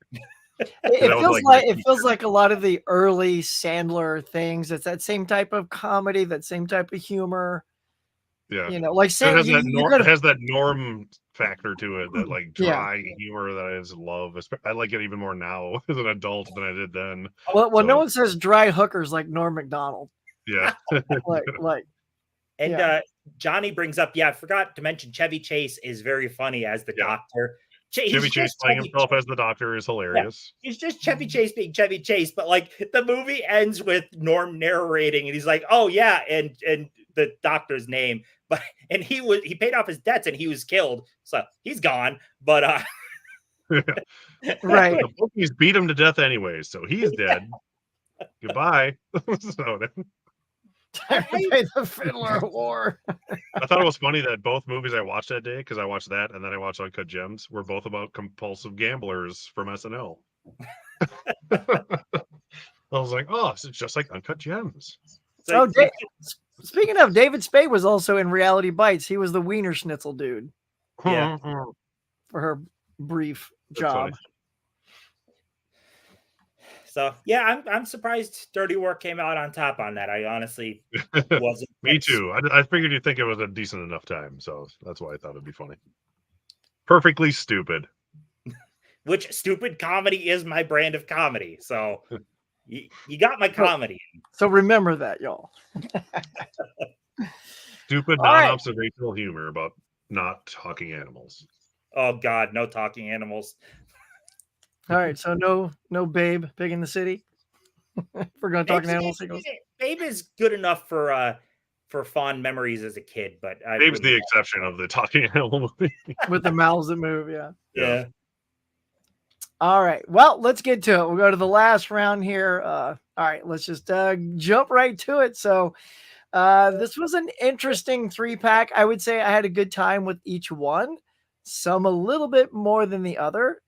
It feels like a lot of the early Sandler things. It's that same type of comedy, that same type of humor. Yeah, like Sandler it has that Norm factor to it, that like dry humor that I just love. I like it even more now as an adult than I did then. Well, no one says dry hookers like Norm Macdonald. Yeah, Johnny brings up. I forgot to mention Chevy Chase is very funny as the doctor. Chevy Chase playing himself as the doctor is hilarious. Yeah. He's just Chevy Chase being Chevy Chase, but like the movie ends with Norm narrating, and he's like, "Oh yeah," and the doctor's name, and he paid off his debts, and he was killed, so he's gone. But right, the bookies beat him to death anyway, so he's dead. Goodbye. The Fiddler War. I thought it was funny that both movies I watched that day, because I watched that and then I watched Uncut Gems, were both about compulsive gamblers from SNL. I was like, oh, it's just like Uncut Gems. So, speaking of, David Spade was also in Reality Bites. He was the Wiener Schnitzel dude. Yeah, for her brief job. So yeah, I'm surprised Dirty Work came out on top on that. I honestly wasn't. Me too. I figured you'd think it was a decent enough time, so that's why I thought it'd be funny. Perfectly stupid. Which stupid comedy is my brand of comedy. So you got my comedy. So remember that, y'all. Stupid, non-observational humor about not talking animals. Oh God, no talking animals. All right, so no Babe, Big in the City. We're going to talk animals. Babe is good enough for fond memories as a kid, but Babe's the exception of the talking animal movie. With the mouths that move, yeah. All right, well, let's get to it. We'll go to the last round here. All right, let's just jump right to it. So this was an interesting 3-pack. I would say I had a good time with each one, some a little bit more than the other.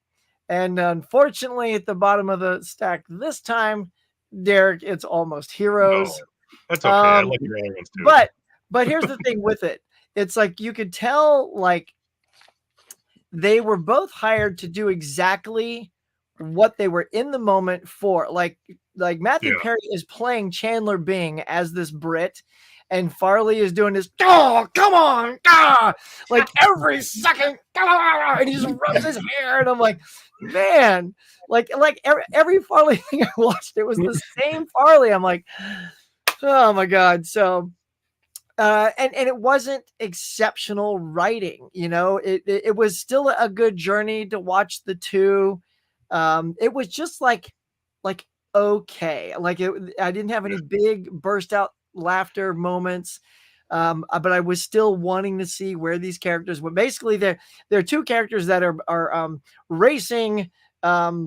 And unfortunately, at the bottom of the stack this time, Derek, it's Almost Heroes. No, that's okay. I like your other ones too. But here's the thing with it. It's like you could tell, like, they were both hired to do exactly what they were in the moment for. Like Matthew Perry is playing Chandler Bing as this Brit, and Farley is doing this, oh, come on, like every second, and he just rubs his hair, and I'm like, man, like every Farley thing I watched, it was the same Farley. I'm like, oh my God. So, and it wasn't exceptional writing, it was still a good journey to watch the two. It was just like okay, I didn't have any big burst out laughter moments, but I was still wanting to see where these characters were. Basically, they're two characters that are racing. What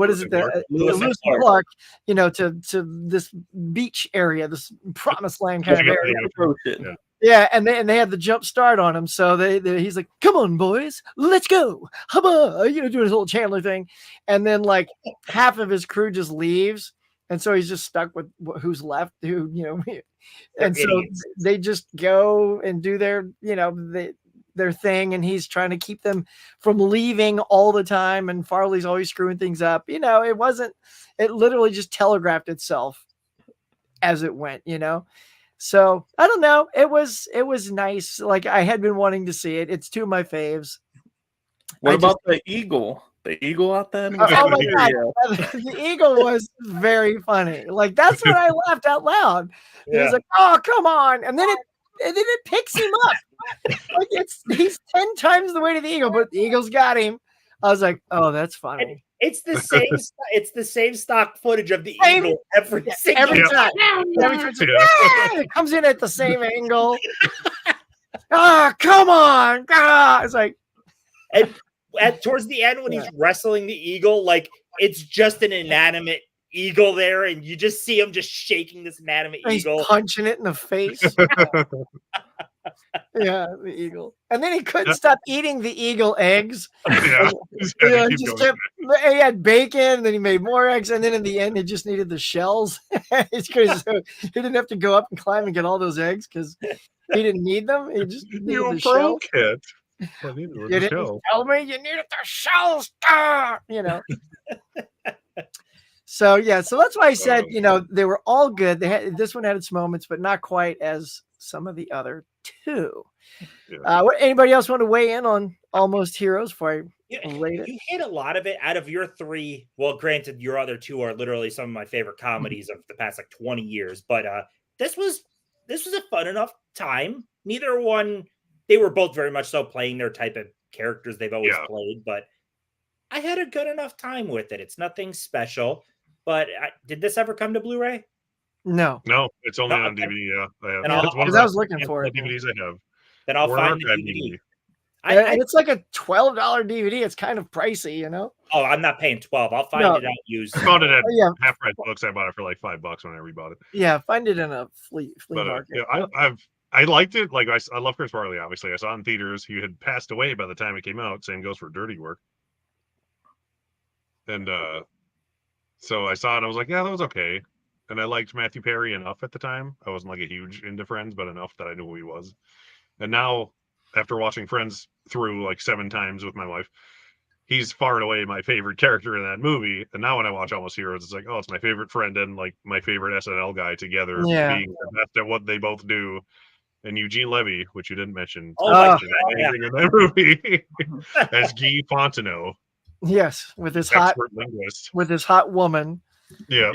is it? Lewis and Clark, to this beach area, this promised land kind of area. Yeah, and they had the jump start on him, so he's like, "Come on, boys, let's go, hubba!" Doing his little Chandler thing, and then like half of his crew just leaves, and so he's just stuck with who's left. And so they just go and do their thing, and he's trying to keep them from leaving all the time, and Farley's always screwing things up. It literally just telegraphed itself as it went. So I don't know. It was nice. Like I had been wanting to see it. It's two of my faves. What about the eagle? The eagle out there? Oh my god, the eagle was very funny. Like that's when I laughed out loud. He was like, "Oh, come on!" And then it picks him up. Like he's 10 times the weight of the eagle, but the eagle's got him. I was like, "Oh, that's funny." And it's the same. It's the same stock footage of the eagle every time. It comes in at the same angle. Come on! It's like, and towards the end when he's wrestling the eagle, like it's just an inanimate eagle there, and you just see him just shaking this inanimate eagle, punching it in the face. Yeah, the eagle. And then he couldn't stop eating the eagle eggs. Yeah. He had bacon, and then he made more eggs, and then in the end, he just needed the shells. It's crazy. So he didn't have to go up and climb and get all those eggs because he didn't need them. He just needed the shells. It. You didn't tell me you needed the shells. So that's why I said, they were all good. This one had its moments, but not quite as some of the other two. Yeah. Anybody else want to weigh in on Almost Heroes before I rate it? You hit a lot of it out of your three. Well, granted, your other two are literally some of my favorite comedies of the past 20 years. But this was a fun enough time. Neither one, they were both very much so playing their type of characters they've always played. But I had a good enough time with it. It's nothing special. But did this ever come to Blu-ray? No, it's only on DVD. Yeah, because I was looking for it. DVDs I have. Then I'll find the DVD. And it's like a $12 DVD. It's kind of pricey, Oh, I'm not paying $12. I'll find it out used. I found it at Half Price Books. I bought it for like $5 when I rebought it. Yeah, find it in a flea market. Yeah, I liked it. Like I love Chris Farley. Obviously, I saw it in theaters. He had passed away by the time it came out. Same goes for Dirty Work. And so I saw it. I was like, yeah, that was okay. And I liked Matthew Perry enough at the time. I wasn't like a huge into Friends, but enough that I knew who he was. And now, after watching Friends through like 7 times with my wife, he's far and away my favorite character in that movie. And now when I watch Almost Heroes, it's like, oh, it's my favorite friend and like my favorite SNL guy together being the best at what they both do. And Eugene Levy, which you didn't mention, amazing in that movie as Guy Fontenot. Yes, with his hot linguist, with his hot woman. Yeah.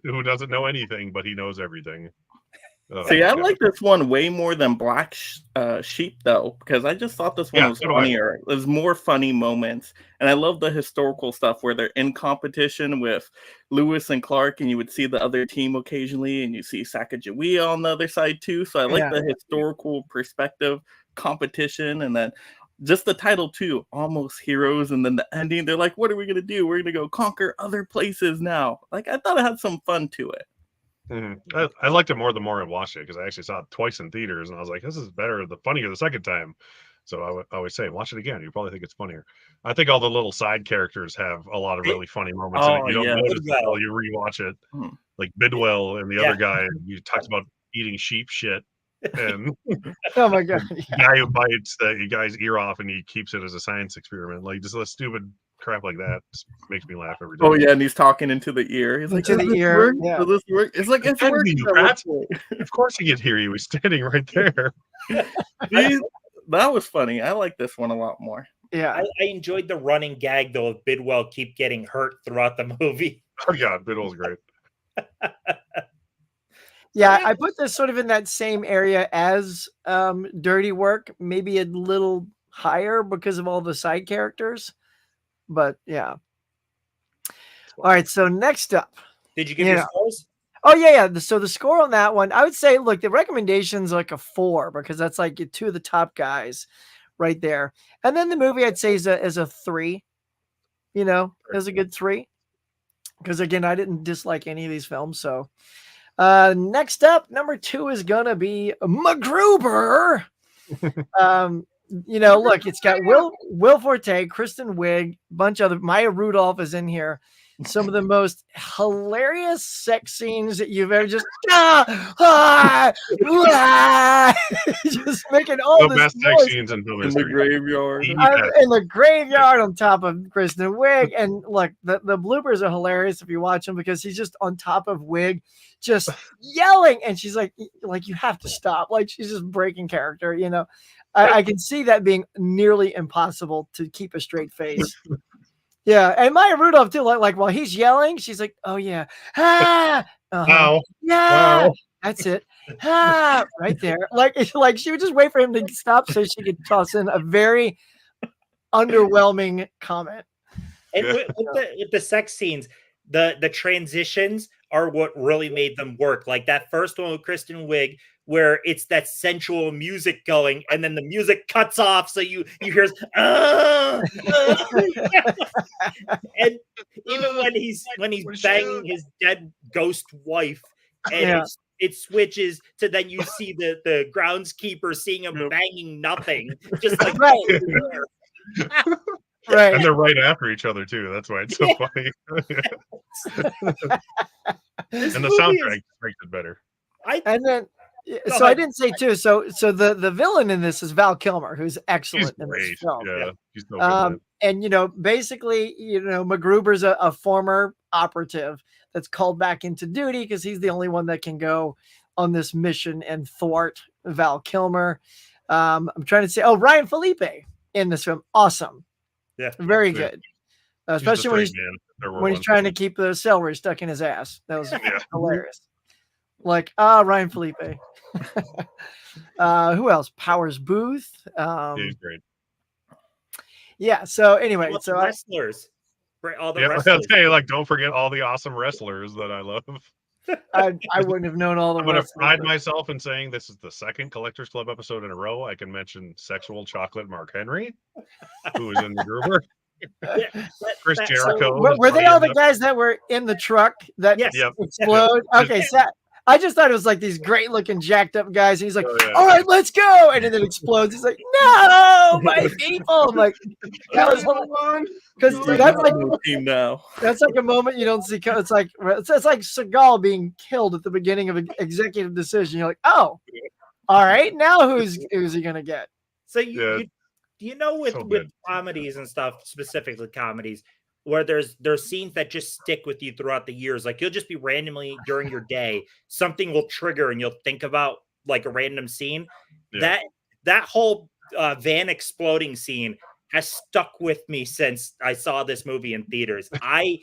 Who doesn't know anything, but he knows everything. See, I like this one way more than Black Sheep, though, because I just thought this one was funnier. There's more funny moments, and I love the historical stuff where they're in competition with Lewis and Clark, and you would see the other team occasionally, and you see Sacagawea on the other side too. So I like the historical perspective competition, and then just the title too, Almost Heroes, and then the ending. They're like, "What are we gonna do? We're gonna go conquer other places now." Like I thought it had some fun to it. Mm-hmm. I liked it more the more I watched it because I actually saw it twice in theaters, and I was like, "This is funnier the second time." So I would always say, "Watch it again. You probably think it's funnier." I think all the little side characters have a lot of really funny moments. In it. You don't notice it until you rewatch it. Like Bidwell and the other guy. You talked about eating sheep shit, and oh my god, the guy who bites the guy's ear off and he keeps it as a science experiment. Like just a stupid crap like that just makes me laugh every day. Oh yeah, and he's talking into the ear. He's like, "To the ear, does this work?" It's like it's working. Of course he could hear you. He's standing right there. That was funny. I like this one a lot more. Yeah, I enjoyed the running gag though of Bidwell keep getting hurt throughout the movie. Oh yeah, Bidwell's great. Yeah, I put this sort of in that same area as Dirty Work, maybe a little higher because of all the side characters. But yeah. All right. So next up. Did you get your scores? Oh yeah. So the score on that one, I would say, look, the recommendation's like a 4 because that's like 2 of the top guys right there. And then the movie I'd say is a 3, is a good 3. Because again, I didn't dislike any of these films. So Next up, number 2 is gonna be MacGruber. Look, it's got Will Forte, Kristen Wiig, bunch of other. Maya Rudolph is in here. Some of the most hilarious sex scenes that you've ever just just making all the this best noise. sex scenes in film In the history. graveyard. In the graveyard on top of Kristen Wiig. And look, the bloopers are hilarious if you watch them because he's just on top of Wiig, just yelling. And she's like, you have to stop. Like, she's just breaking character, I can see that being nearly impossible to keep a straight face. Yeah, and Maya Rudolph too. Like while he's yelling, she's like, "Oh yeah, Wow. yeah, Wow. that's it, right there." Like she would just wait for him to stop so she could toss in a very underwhelming comment. And with the sex scenes, the transitions are what really made them work. Like that first one with Kristen Wiig, where it's that sensual music going, and then the music cuts off, so you hear, and even when he's banging his dead ghost wife, and it switches to then you see the groundskeeper seeing him banging nothing, just like right. Right. And they're right after each other too. That's why it's so funny. And the soundtrack makes it better. I didn't say too. So the villain in this is Val Kilmer, who's excellent in this film. Yeah, he's so good. And basically, MacGruber's a former operative that's called back into duty because he's the only one that can go on this mission and thwart Val Kilmer. I'm trying to say, Ryan Felipe in this film, awesome. Yeah, very good. Especially when he's trying to keep the celery stuck in his ass. That was hilarious. Like, Ryan Felipe. Who else? Powers Booth. He's great. Yeah. So anyway, wrestlers. All the wrestlers. I'll tell you, don't forget all the awesome wrestlers that I love. I wouldn't have known all the. I'm going to pride myself in saying this is the second Collectors Club episode in a row. I can mention Sexual Chocolate Mark Henry, who was in the MacGruber. Chris Jericho. Were they all the guys that were in the truck that explode? Okay, so I just thought it was like these great looking jacked up guys. And he's like, all right, let's go. And then it explodes. He's like, no, my people. I'm like, because that's like a moment you don't see. It's like Seagal being killed at the beginning of an executive decision. You're like, oh, all right, now who's he gonna get? So with comedies and stuff, specifically comedies, where there's scenes that just stick with you throughout the years. Like you'll just be randomly during your day, something will trigger and you'll think about like a random scene. Yeah. That whole van exploding scene has stuck with me since I saw this movie in theaters. I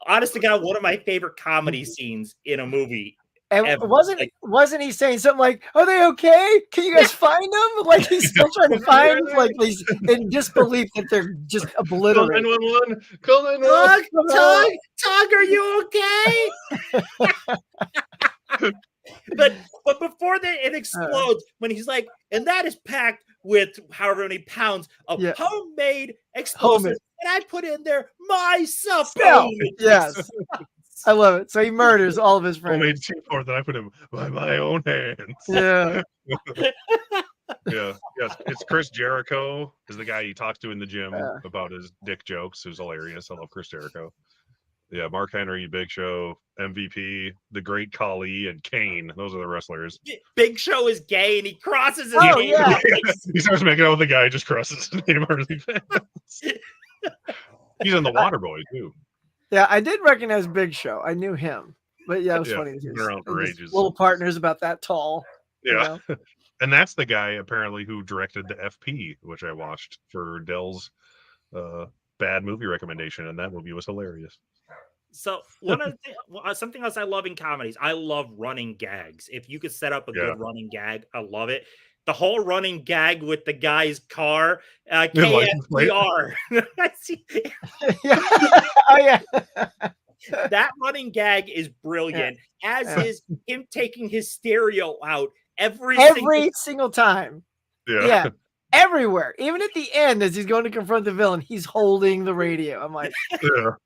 honestly got one of my favorite comedy scenes in a movie. And wasn't he saying something like, "Are they okay? Can you guys find them?" Like he's still trying to find, like he's in disbelief that they're just obliterated. Call 911. Tug, are you okay? but before it explodes, when he's like, and that is packed with however many pounds of homemade explosives, and I put in there my support. Yes. I love it. So he murders all of his friends. Homemade C4 that I put in by my own hands. Yeah. Yes. It's Chris Jericho is the guy he talks to in the gym about his dick jokes. Who's hilarious. I love Chris Jericho. Yeah, Mark Henry, Big Show, MVP, the Great Khali, and Kane. Those are the wrestlers. Big Show is gay, and he crosses his name. Yeah. He starts making out with the guy, just crosses his name. He's in the Waterboy too. Yeah, I did recognize Big Show. I knew him, but it was funny. Been around for ages. Little partners about that tall. Yeah, and that's the guy apparently who directed the FP, which I watched for Dell's bad movie recommendation, and that movie was hilarious. So something else I love in comedies, I love running gags. If you could set up a good running gag, I love it. The whole running gag with the guy's car, KFDR. Oh yeah. That running gag is brilliant, as is him taking his stereo out every single time. Yeah. everywhere. Even at the end, as he's going to confront the villain, he's holding the radio. I'm like,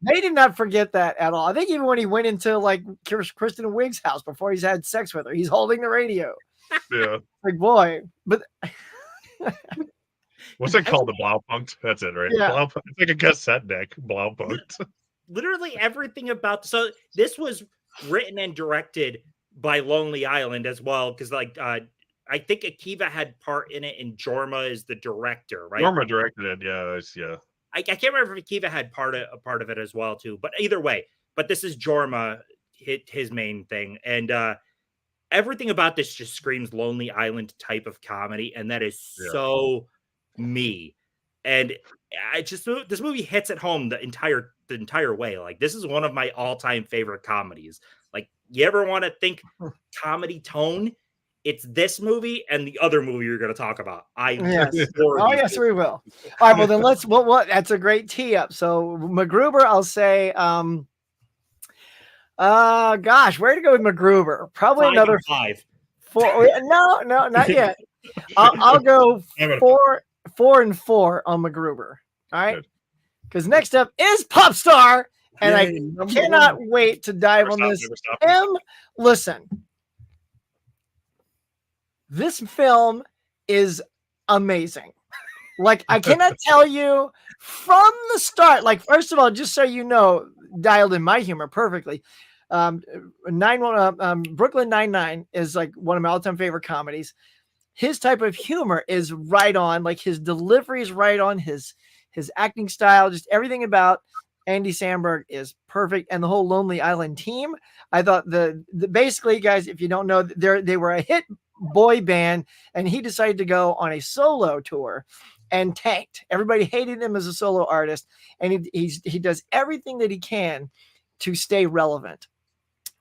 they did not forget that at all. I think even when he went into like Kristen Wiig's house before he's had sex with her, he's holding the radio. Yeah. Like, boy, but what's it called? The Blaupunkt? That's it, right? Yeah. It's like a cassette deck. Blaupunkt. Literally everything about so this was written and directed by Lonely Island as well, because like I think Akiva had part in it, and Jorma is the director, right? Jorma directed it, yeah. I can't remember if Akiva had a part of it as well too, but either way. But this is Jorma, his main thing, and everything about this just screams Lonely Island type of comedy, and that is so me. And this movie hits at home the entire way. Like, this is one of my all-time favorite comedies. Like, you ever want to think comedy tone? It's this movie and the other movie you're going to talk about. Yes, we will. All right, well then let's. Well, that's a great tee up. So MacGruber, I'll say. Gosh, where to go with MacGruber? Probably 5 another 5. 4. No, not yet. I'll go 4 and 4 on MacGruber. All right, because next up is Popstar, and I cannot wait to dive on this. Listen. This film is amazing. Like, I cannot tell you from the start. Like, first of all, just so you know, dialed in my humor perfectly. Brooklyn Nine-Nine is like one of my all-time favorite comedies. His type of humor is right on. Like, his delivery is right on. His acting style, just everything about Andy Samberg is perfect. And the whole Lonely Island team, I thought basically, guys, if you don't know, they were a hit boy band, and he decided to go on a solo tour and tanked. Everybody hated him as a solo artist, and he does everything that he can to stay relevant,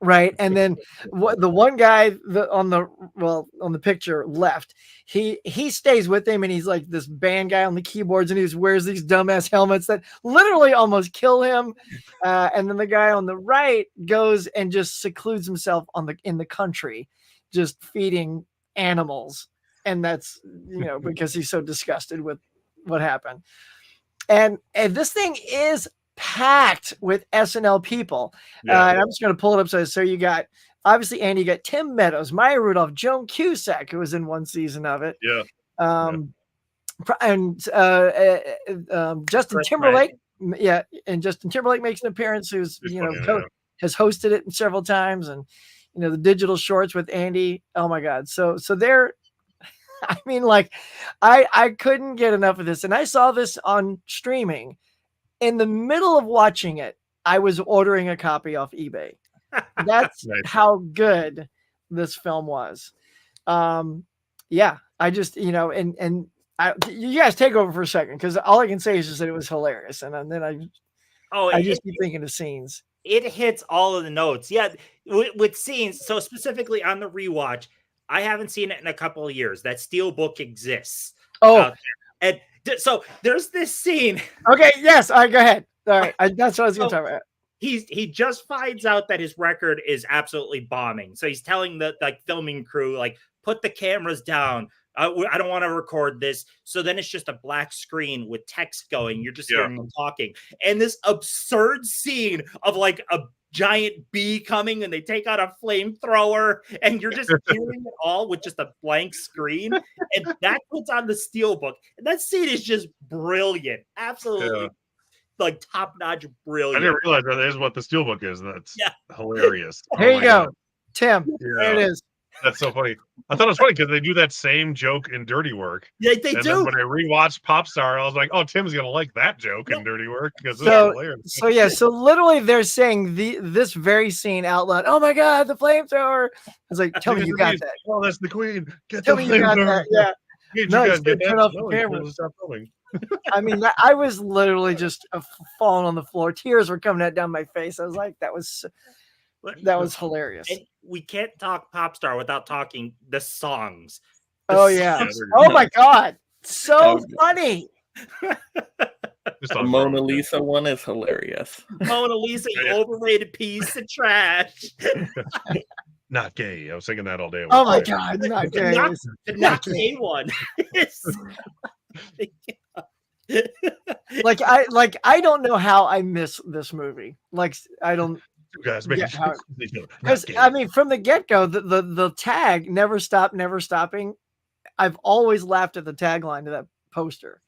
right? And then the one guy on the picture left, he stays with him, and he's like this band guy on the keyboards, and he wears these dumbass helmets that literally almost kill him. And then the guy on the right goes and just secludes himself in the country, just feeding animals, and that's because he's so disgusted with what happened. And this thing is packed with SNL people. And I'm just going to pull it up so you got obviously Andy, you got Tim Meadows, Maya Rudolph, Joan Cusack, who was in one season of it. And Justin Timberlake. And Justin Timberlake makes an appearance, who's has hosted it several times, and the digital shorts with Andy. Oh my God. So they're, I mean, like, I couldn't get enough of this. And I saw this on streaming. In the middle of watching it, I was ordering a copy off eBay. That's nice. How good this film was. I just, you guys take over for a second, because all I can say is just that it was hilarious. And then I just keep thinking of scenes. It hits all of the notes. Yeah, with scenes. So specifically on the rewatch, I haven't seen it in a couple of years. That Steelbook exists. Oh, and so there's this scene. Okay, yes. All right, go ahead. All right, that's what I was going to talk about. He just finds out that his record is absolutely bombing. So he's telling the filming crew, like, put the cameras down. I don't want to record this. So then it's just a black screen with text going. You're just hearing them talking. And this absurd scene of like a giant bee coming, and they take out a flamethrower, and you're just hearing it all with just a blank screen. And that puts on the Steelbook. And that scene is just brilliant. Absolutely. Like top-notch brilliant. I didn't realize that is what the Steelbook is. That's hilarious. Here you go. Tim. There it is. That's so funny. I thought it was funny because they do that same joke in Dirty Work. Yeah, they do. Then when I rewatched Popstar, I was like, "Oh, Tim's gonna like that joke in Dirty Work because it's hilarious." So literally, they're saying this very scene out loud. Oh my God, the flamethrower! I was like, "Tell me you got that." Oh, that's the Queen. Tell me you got that. Yeah. No, turn off the camera. Stop filming. I mean, I was literally just falling on the floor. Tears were coming down my face. I was like, that was hilarious. And we can't talk Popstar without talking the songs. Oh yeah. Oh my God. So funny. The Mona Lisa one is hilarious. Mona Lisa, you overrated piece of trash. Not gay. I was thinking that all day. Oh my God. Not gay. Not gay one. Like I don't know how I miss this movie. Like I don't You guys get how. because Because I mean, from the get go, the tag "Never Stop, Never Stopping." I've always laughed at the tagline to that poster.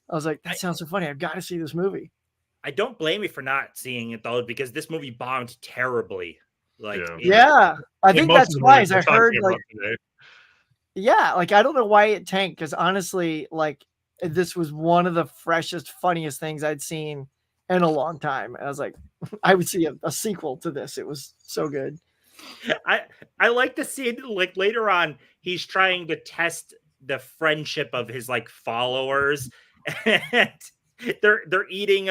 I was like, that sounds so funny. I've got to see this movie. I don't blame you for not seeing it though, because this movie bombed terribly. Like, yeah, I think that's why. As I heard, like, yeah, like I don't know why it tanked. Because honestly, like this was one of the freshest, funniest things I'd seen in a long time. And I was like, I would see a sequel to this. It was so good. I like to see it, like later on, he's trying to test the friendship of his like followers, and they're eating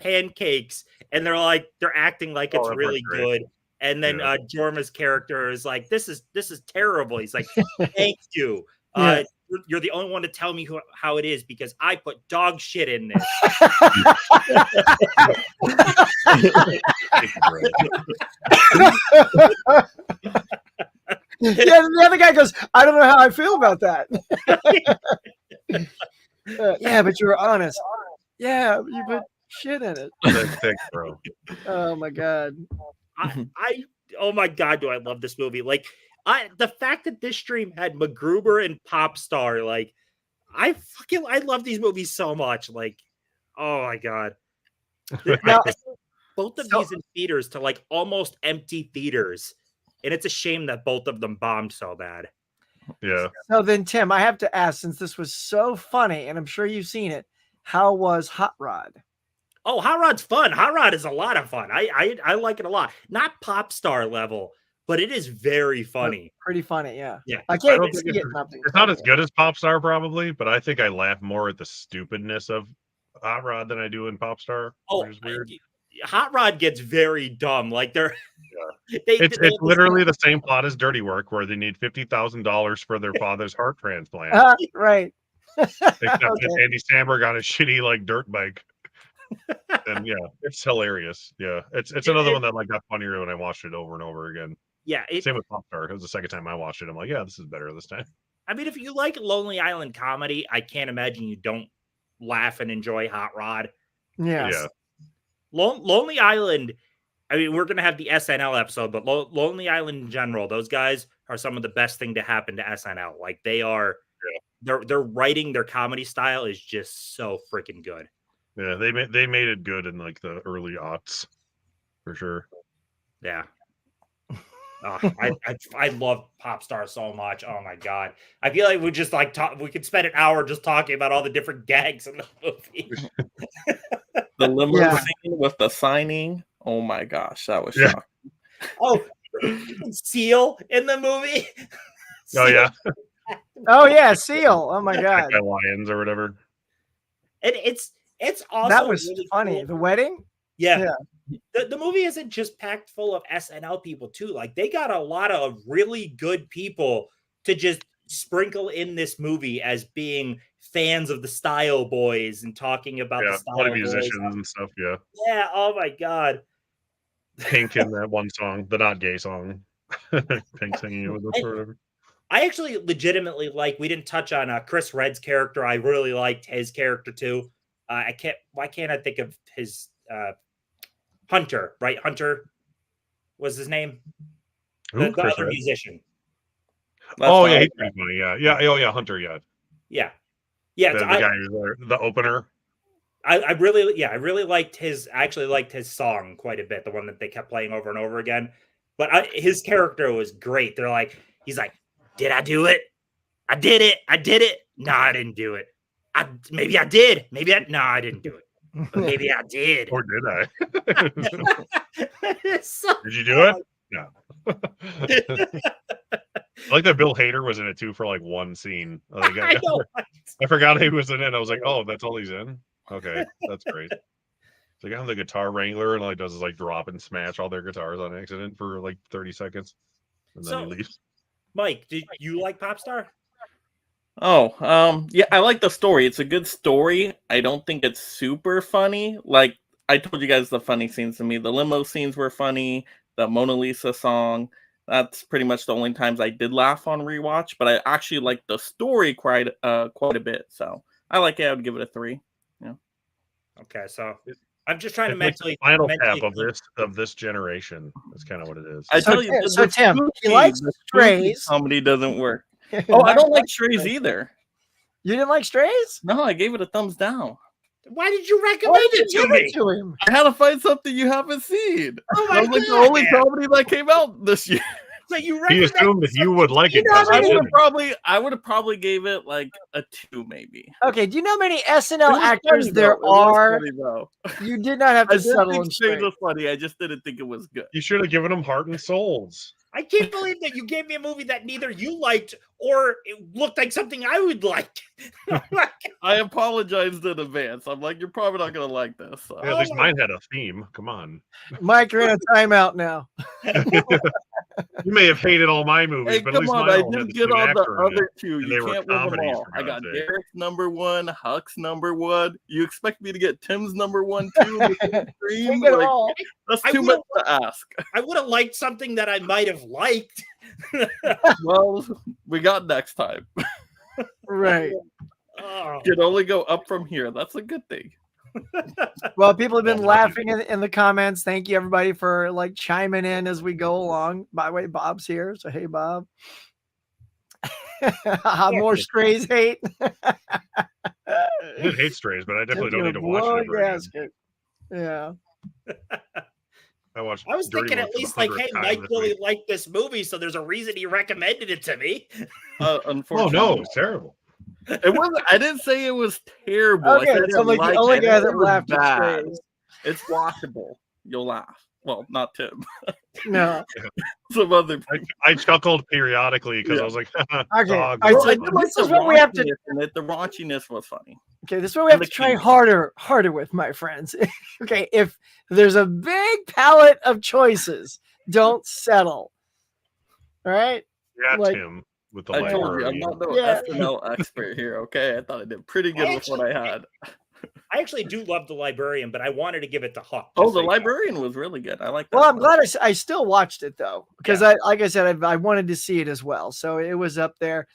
pancakes, and they're acting like it's really good. And then Jorma's character is like, this is terrible. He's like, thank you. You're the only one to tell me how it is, because I put dog shit in this. Yeah, the other guy goes, I don't know how I feel about that. Yeah, but you were honest. Yeah, you put shit in it. Thanks, bro. Oh my god. Oh my god, do I love this movie? Like, the fact that this stream had MacGruber and Popstar, like, I love these movies so much. Like, oh my god. Now, both of these in theaters to like almost empty theaters, and it's a shame that both of them bombed so bad. Yeah. So then, Tim, I have to ask, since this was so funny, and I'm sure you've seen it, how was Hot Rod? Oh, Hot Rod's fun. Hot Rod is a lot of fun. I like it a lot. Not Popstar level, but it is very funny. Pretty funny, yeah. Yeah. I can't think see it. It's not as good as Popstar, probably, but I think I laugh more at the stupidness of Hot Rod than I do in Popstar. Which is weird. Hot Rod gets very dumb. Like it's literally the same plot as Dirty Work, where they need $50,000 for their father's heart transplant. Right. Except that Andy Samberg on a shitty like dirt bike. And yeah, it's hilarious. Yeah, it's another one that like got funnier when I watched it over and over again. Yeah, same with Popstar. It was the second time I watched it. I'm like, yeah, this is better this time. I mean, if you like Lonely Island comedy, I can't imagine you don't laugh and enjoy Hot Rod. Yeah. Lonely Island. I mean, we're gonna have the SNL episode, but Lonely Island in general, those guys are some of the best thing to happen to SNL. Like they are, they're writing their comedy style is just so freaking good. Yeah, they made it good in like the early aughts, for sure. Yeah. I love Popstar so much. Oh my god! I feel like we just like we could spend an hour just talking about all the different gags in the movie. The limo scene with the signing. Oh my gosh, that was shocking. Oh, Seal in the movie. Seal. Oh yeah. Oh yeah, Seal. Oh my god. Lions or whatever. It's also that was really funny. cool. The wedding. Yeah. The movie isn't just packed full of SNL people too. Like they got a lot of really good people to just sprinkle in this movie as being fans of the Style Boys and talking about the Style a lot of Boys musicians and stuff. Yeah. Yeah. Oh my god. Pink in that one song, the not gay song. Pink singing it with us or whatever. I actually legitimately we didn't touch on Chris Redd's character. I really liked his character too. Why can't I think of his Hunter, right? Hunter was his name. The other musician. Oh yeah, he's pretty funny. Yeah. Oh yeah, Hunter. Yeah. The guy who's the opener. I really liked his. I actually liked his song quite a bit. The one that they kept playing over and over again. But his character was great. He's like, did I do it? I did it. I did it. No, I didn't do it. Maybe I did. No, I didn't do it. Maybe I did. Or did I? Did you do it? No. I like that Bill Hader was in it too for like one scene. I forgot he was in it. I was like, oh, that's all he's in? Okay, that's great. It's like I'm the guitar wrangler, and all he does is like drop and smash all their guitars on accident for like 30 seconds. And then he leaves. Mike, did you like Popstar? Yeah, I like the story. It's a good story. I don't think it's super funny. Like I told you guys, the funny scenes to me, the limo scenes were funny. The Mona Lisa song, That's pretty much the only times I did laugh on rewatch, but I actually like the story quite a bit. So I like it. I would give it a 3. Yeah. Okay, so I'm just trying to It's like mentally the final mentally tap think. of this generation. That's kind of what it is. I So tell you, Tim, he spooky- likes the spooky Strays. comedy doesn't work. Oh, I don't like Strays either. You didn't like Strays? No, I gave it a thumbs down. Why did you Why recommend did it you to give me? it to him? I had to find something you haven't seen. Oh That my was like the God, only man. comedy that came out this year. So you He recommended assumed that you would like it. You know because how he many- didn't. I would have probably gave it like a 2, maybe. Okay, do you know how many It SNL was actors funny, there though. It was are? funny, though. You did not have I to did settle think on Strays Strays. was funny. I just didn't think it was good. You should have given him Heart and Souls. I can't believe that you gave me a movie that neither you liked or it looked like something I would like. I apologized in advance. I'm like, you're probably not gonna like this. So. Yeah, at least mine had a theme. Come on. Mike, you're in a timeout now. You may have hated all my movies, Hey, but at come least on! mine I all had did the get same on the actor in it. other 2. and they You were can't win them comedies, all. for I got God's sake. Derek's number 1, Huck's number 1. You expect me to get Tim's number 1 too? in the same stream? Can't get it Like, all. that's I too much would've- to ask. I would have liked something that I might have liked. Well, we got next time. Right. Oh. Can only go up from here. That's a good thing. Well, people have been Well, laughing in the comments. Thank you, everybody, for like chiming in as we go along. By the way, Bob's here, so hey, Bob. More Strays hate. I did hate Strays, but I definitely don't need to watch it ever again. Yeah. I watched. I was Dirty thinking Work at for the least like, 100th hey, time Mike this really week. liked this movie, so there's a reason he recommended it to me. Oh Unfortunately, no, it's terrible. it wasn't. I didn't say it was terrible. Okay, I said so I'm like the only guy that laughed at bad. Strays. It's watchable. You'll laugh. Well, not Tim. No. Some other people. I chuckled periodically because Yeah. I was like, Okay. dog. All right, so I did like this the is what we have to. raunchiness in it. The raunchiness was funny. Okay, this is what we have And to the try key. harder with, my friends. Okay, if there's a big palette of choices, don't settle. All right. Yeah, like- Tim with the I told you, I'm librarian. not no Yeah. SNL expert here. Okay, I thought I did pretty good with what I had. I actually do love The Librarian, but I wanted to give it to Huck. Oh, just The so you know. Librarian was really good. I like that. Well, I'm one. glad I still watched it though, because like I said, I wanted to see it as well, so it was up there.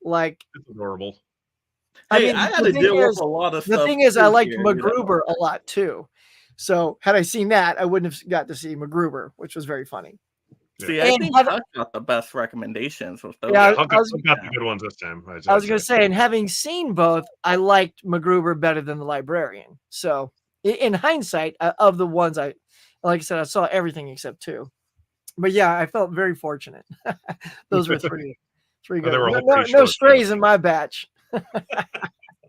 Like, It's adorable. Hey, I had the to thing deal is- with a lot of the stuff. thing is, I too liked here, you know. MacGruber a lot too. So had I seen that, I wouldn't have got to see MacGruber, which was very funny. See, I And think have- Huck got the best recommendations with those. Yeah, Huck I was- got the good ones this time. I was going to say, and having seen both, I liked MacGruber better than the Librarian. So, in hindsight, of the ones like I said, I saw everything except 2. But yeah, I felt very fortunate. Those were three good. They were all No pretty short, strays too. in my batch.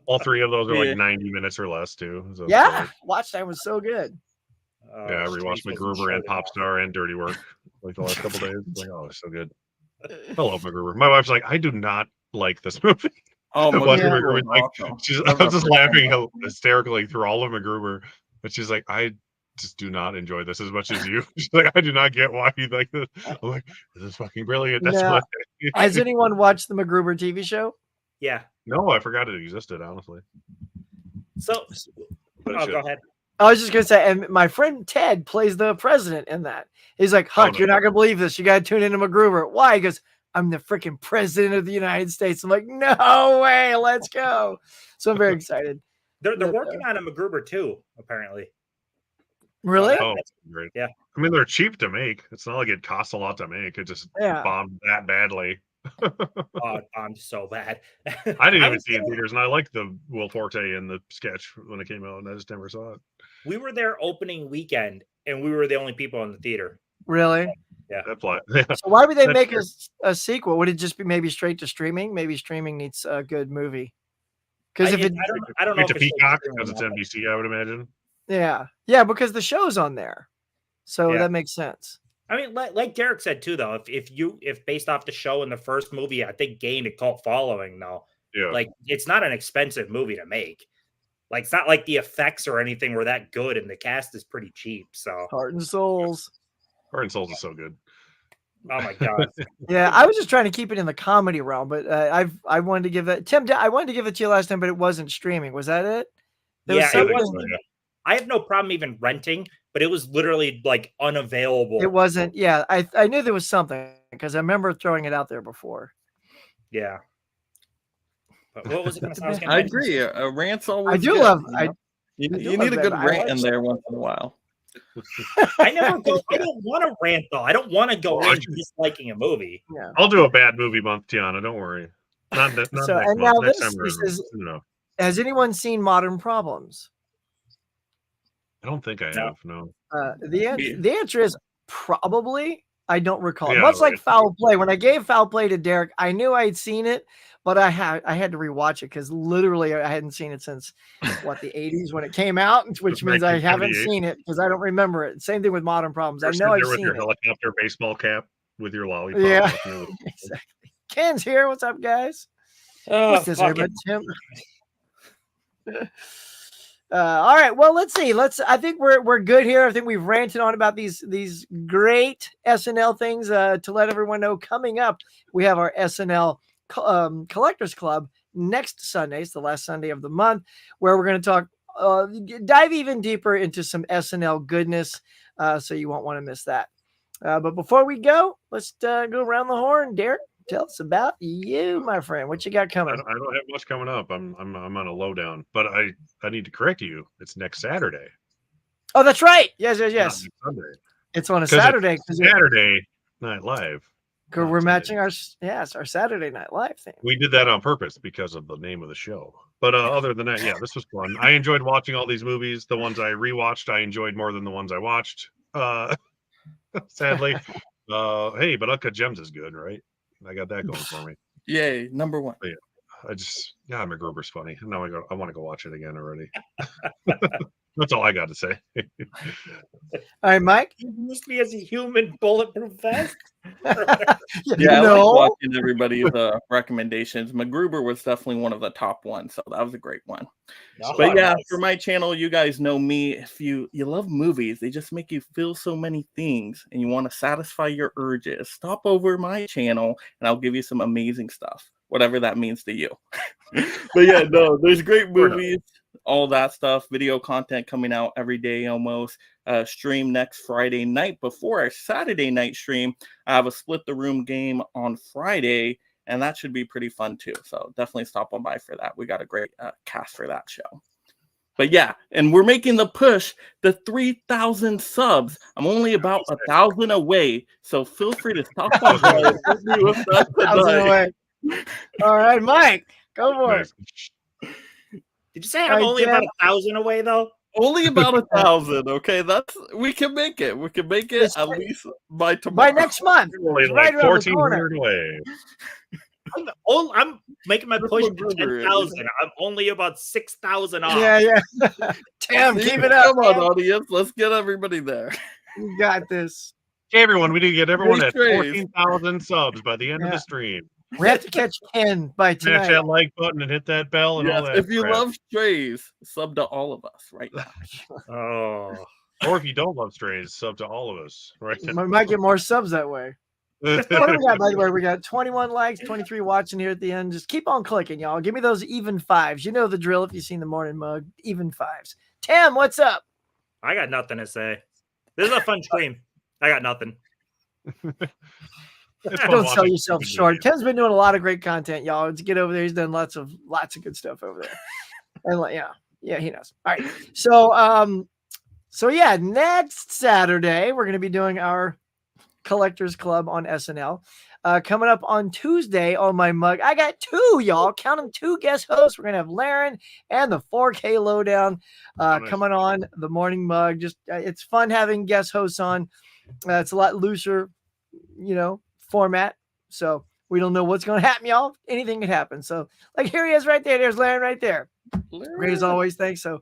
all 3 of those were Yeah. like 90 minutes or less too. So it's Yeah, great. watch time was so good. Yeah, I rewatched MacGruber and Popstar and Dirty Work like the last couple days. Like, oh, it's so good. I love MacGruber. My wife's like, I do not like this movie. Oh, I watched MacGruber MacGruber, was like, awesome. I was just laughing hysterically through all of MacGruber, but she's like, I just do not enjoy this as much as you. She's like, I do not get why you like this. I'm like, this is fucking brilliant. That's No. what. Has anyone watched the MacGruber TV show? Yeah. No, I forgot it existed. Honestly, So, but it oh, should. go ahead. I was just going to say, and my friend Ted plays the president in that. He's like, Huck, no. you're not going to believe this. You got to tune into MacGruber. Why? He goes, I'm the freaking president of the United States. I'm like, no way. Let's go. So I'm very excited. They're But, working on a MacGruber too, apparently. Really? Oh, great. Yeah. I mean, they're cheap to make. It's not like it costs a lot to make. It just Yeah. bombed that badly. Oh, I'm so bad. I didn't even was see it in there- theaters, and I liked the Will Forte in the sketch when it came out, and I just never saw it. We were there opening weekend, and we were the only people in the theater. Really? That's why. Yeah. So why would they That's make fair. a sequel? Would it just be maybe straight to streaming? Maybe streaming needs a good movie. Because if it, I don't know It's a if it's Peacock streaming because or it's not. NBC, I would imagine. yeah, because the show's on there, so Yeah. that makes sense. I mean, like Derek said too, though, if based off the show in the first movie, I think gained a cult following. Though, Yeah. like it's not an expensive movie to make. Like it's not like the effects or anything were that good, and the cast is pretty cheap. So, Heart and Souls. Heart and Souls is so good. oh my god, Yeah, I was just trying to keep it in the comedy realm, but I wanted to give that Tim. I wanted to give it to you last time, but it wasn't streaming. Was that it? There was yeah, it something- wasn't. yeah. I have no problem even renting, but it was literally like unavailable. It wasn't. Yeah, I knew there was something because I remember throwing it out there before. Yeah. But what was it going to say? I agree. A rant's always. I do good, love. you know? You need a good rant in there once in a while. I never go. I don't want to rant though. I don't want to go in disliking a movie. Yeah. I'll do a bad movie month, Tiana. Don't worry. Not So, next and month. now Next this time we're is, no. has anyone seen Modern Problems? I don't think I have. No. The answer is probably. I don't recall. Yeah, Much like right. Foul Play. When I gave Foul Play to Derek, I knew I'd seen it, but I had to rewatch it because literally I hadn't seen it since the 80s when it came out, which means I haven't seen it because I don't remember it. Same thing with Modern Problems. I know I've seen your it. Helicopter baseball cap with your lollipop. Yeah, exactly. Ken's here. What's up, guys? What's this here, Tim? All right. Well, let's see. I think we're good here. I think we've ranted on about these great SNL things. To let everyone know, coming up, we have our SNL Collectors Club next Sunday. It's the last Sunday of the month, where we're going to talk, dive even deeper into some SNL goodness. So you won't want to miss that. But before we go, let's go around the horn. Derek, tell us about you, my friend. What you got coming? I don't have much coming up. I'm on a lowdown, but I need to correct you. It's next Saturday. Oh, that's right. Yes. Sunday. It's on a Saturday. Saturday Night Live. Because we're matching our Saturday Night Live thing. We did that on purpose because of the name of the show. But other than that, yeah, this was fun. I enjoyed watching all these movies. The ones I rewatched, I enjoyed more than the ones I watched. Sadly. Hey, but Uncut Gems is good, right? I got that going for me. Yay, number one. But yeah, MacGruber's funny. Now I want to go watch it again already. That's all I got to say. All right, Mike. You used me as a human bulletproof vest. Yeah, I like watching everybody's recommendations. MacGruber was definitely one of the top ones, so that was a great one. But yeah, for my channel, you guys know me. If you love movies, they just make you feel so many things, and you want to satisfy your urges, stop over my channel, and I'll give you some amazing stuff, whatever that means to you. But yeah, no, there's great movies. All that stuff, video content coming out every day almost. Stream next Friday night before our Saturday night stream. I have a Split the Room game on Friday, and that should be pretty fun too. So definitely stop on by for that. We got a great cast for that show. But yeah, and we're making the push to 3,000 subs. I'm only about 1,000 away, so feel free to stop on by. 1,000 away. All right, Mike, go for it. Did you say I'm only about 1,000 away though? Only about 1,000. Okay, we can make it. We can make it at least by tomorrow. By next month. Only like 1,400 away. I'm making my push to 10,000. I'm only about 6,000 off. Yeah. Tim, keep it up. Come on, audience. Let's get everybody there. You got this. Okay, everyone. We need to get everyone at 14,000 subs by the end of the stream. We have to catch Ken by tonight. Smash that like button and hit that bell and all that. If you love Strays, sub to all of us right now. Oh. Or if you don't love Strays, sub to all of us right now. We might get more subs that way. What do we got, by the way? We got 21 likes, 23 watching here at the end. Just keep on clicking, y'all. Give me those even fives. You know the drill if you've seen the morning mug. Even fives. Tim, what's up? I got nothing to say. This is a fun stream. I got nothing. Don't sell yourself short. Tim's been doing a lot of great content, y'all. Let's get over there. He's done lots of good stuff over there. And yeah, he knows. All right. So yeah, next Saturday we're gonna be doing our Collectors Club on SNL. Coming up on Tuesday on my mug, I got two, y'all. Count them, two guest hosts. We're gonna have Laren and the 4K Lowdown coming on the morning mug. Just it's fun having guest hosts on. It's a lot looser, format, so we don't know what's going to happen, y'all. Anything could happen. So like here he is right there. There's Laren right there. Great as always. Thanks. So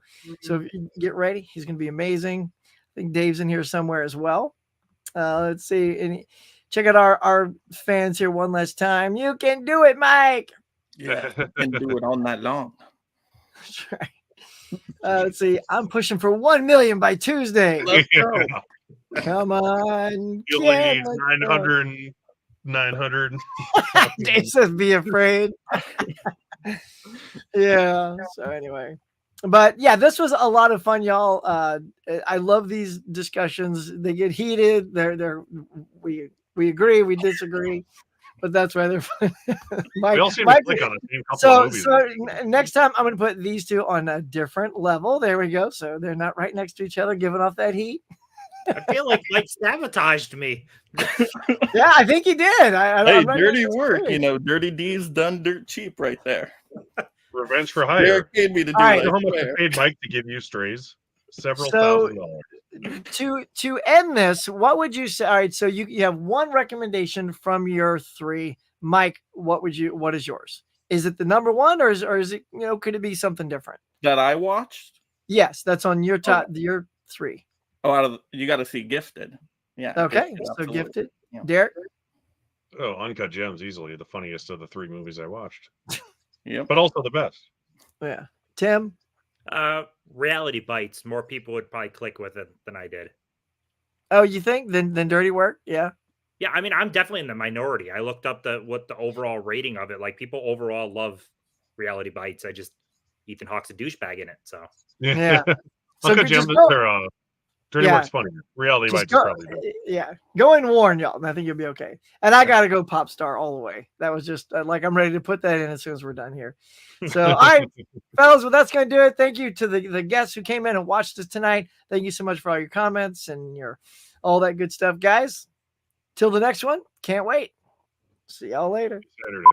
get ready. He's going to be amazing. I think Dave's in here somewhere as well. Let's see. And check out our fans here one last time. You can do it, Mike. Yeah, you can do it all night long. That's right. Let's see. I'm pushing for 1 million by Tuesday. Let's go. Come on. You only need 900. Dave says be afraid. Yeah. So anyway. But yeah, this was a lot of fun, y'all. I love these discussions. They get heated. We agree, we disagree, but that's why they're fun. We all seem to click on the same couple of movies. So next time I'm going to put these two on a different level. There we go. So they're not right next to each other, giving off that heat. I feel like Mike sabotaged me. Yeah, I think he did. Hey, dirty work. You know, Dirty D's done dirt cheap right there. Revenge for hire. Derek paid me to do You it. know how much I paid Mike to give you strays? Several $1,000s. To end this, what would you say? All right, so you have one recommendation from your three. Mike, what is yours? Is it the number one, or is it, could it be something different? That I watched? Yes, that's on your top, your three. Oh, you got to see Gifted. Yeah. Okay, Gifted, so absolutely. Gifted. Yeah. Derek? Oh, Uncut Gems, easily the funniest of the three movies I watched. Yep. But also the best. Yeah. Tim? Reality Bites. More people would probably click with it than I did. Oh, you think? Then Dirty Work? Yeah. Yeah, I mean, I'm definitely in the minority. I looked up what the overall rating of it. Like, people overall love Reality Bites. Ethan Hawke's a douchebag in it. So yeah. Uncut Gems, Dirty Work's funny. Reality Bites is probably better. Yeah. Go and warn y'all. I think you'll be okay. And I got to go Popstar all the way. That was just like, I'm ready to put that in as soon as we're done here. So, all right, fellas, well, that's going to do it. Thank you to the guests who came in and watched us tonight. Thank you so much for all your comments and all that good stuff, guys. Till the next one. Can't wait. See y'all later. Saturday.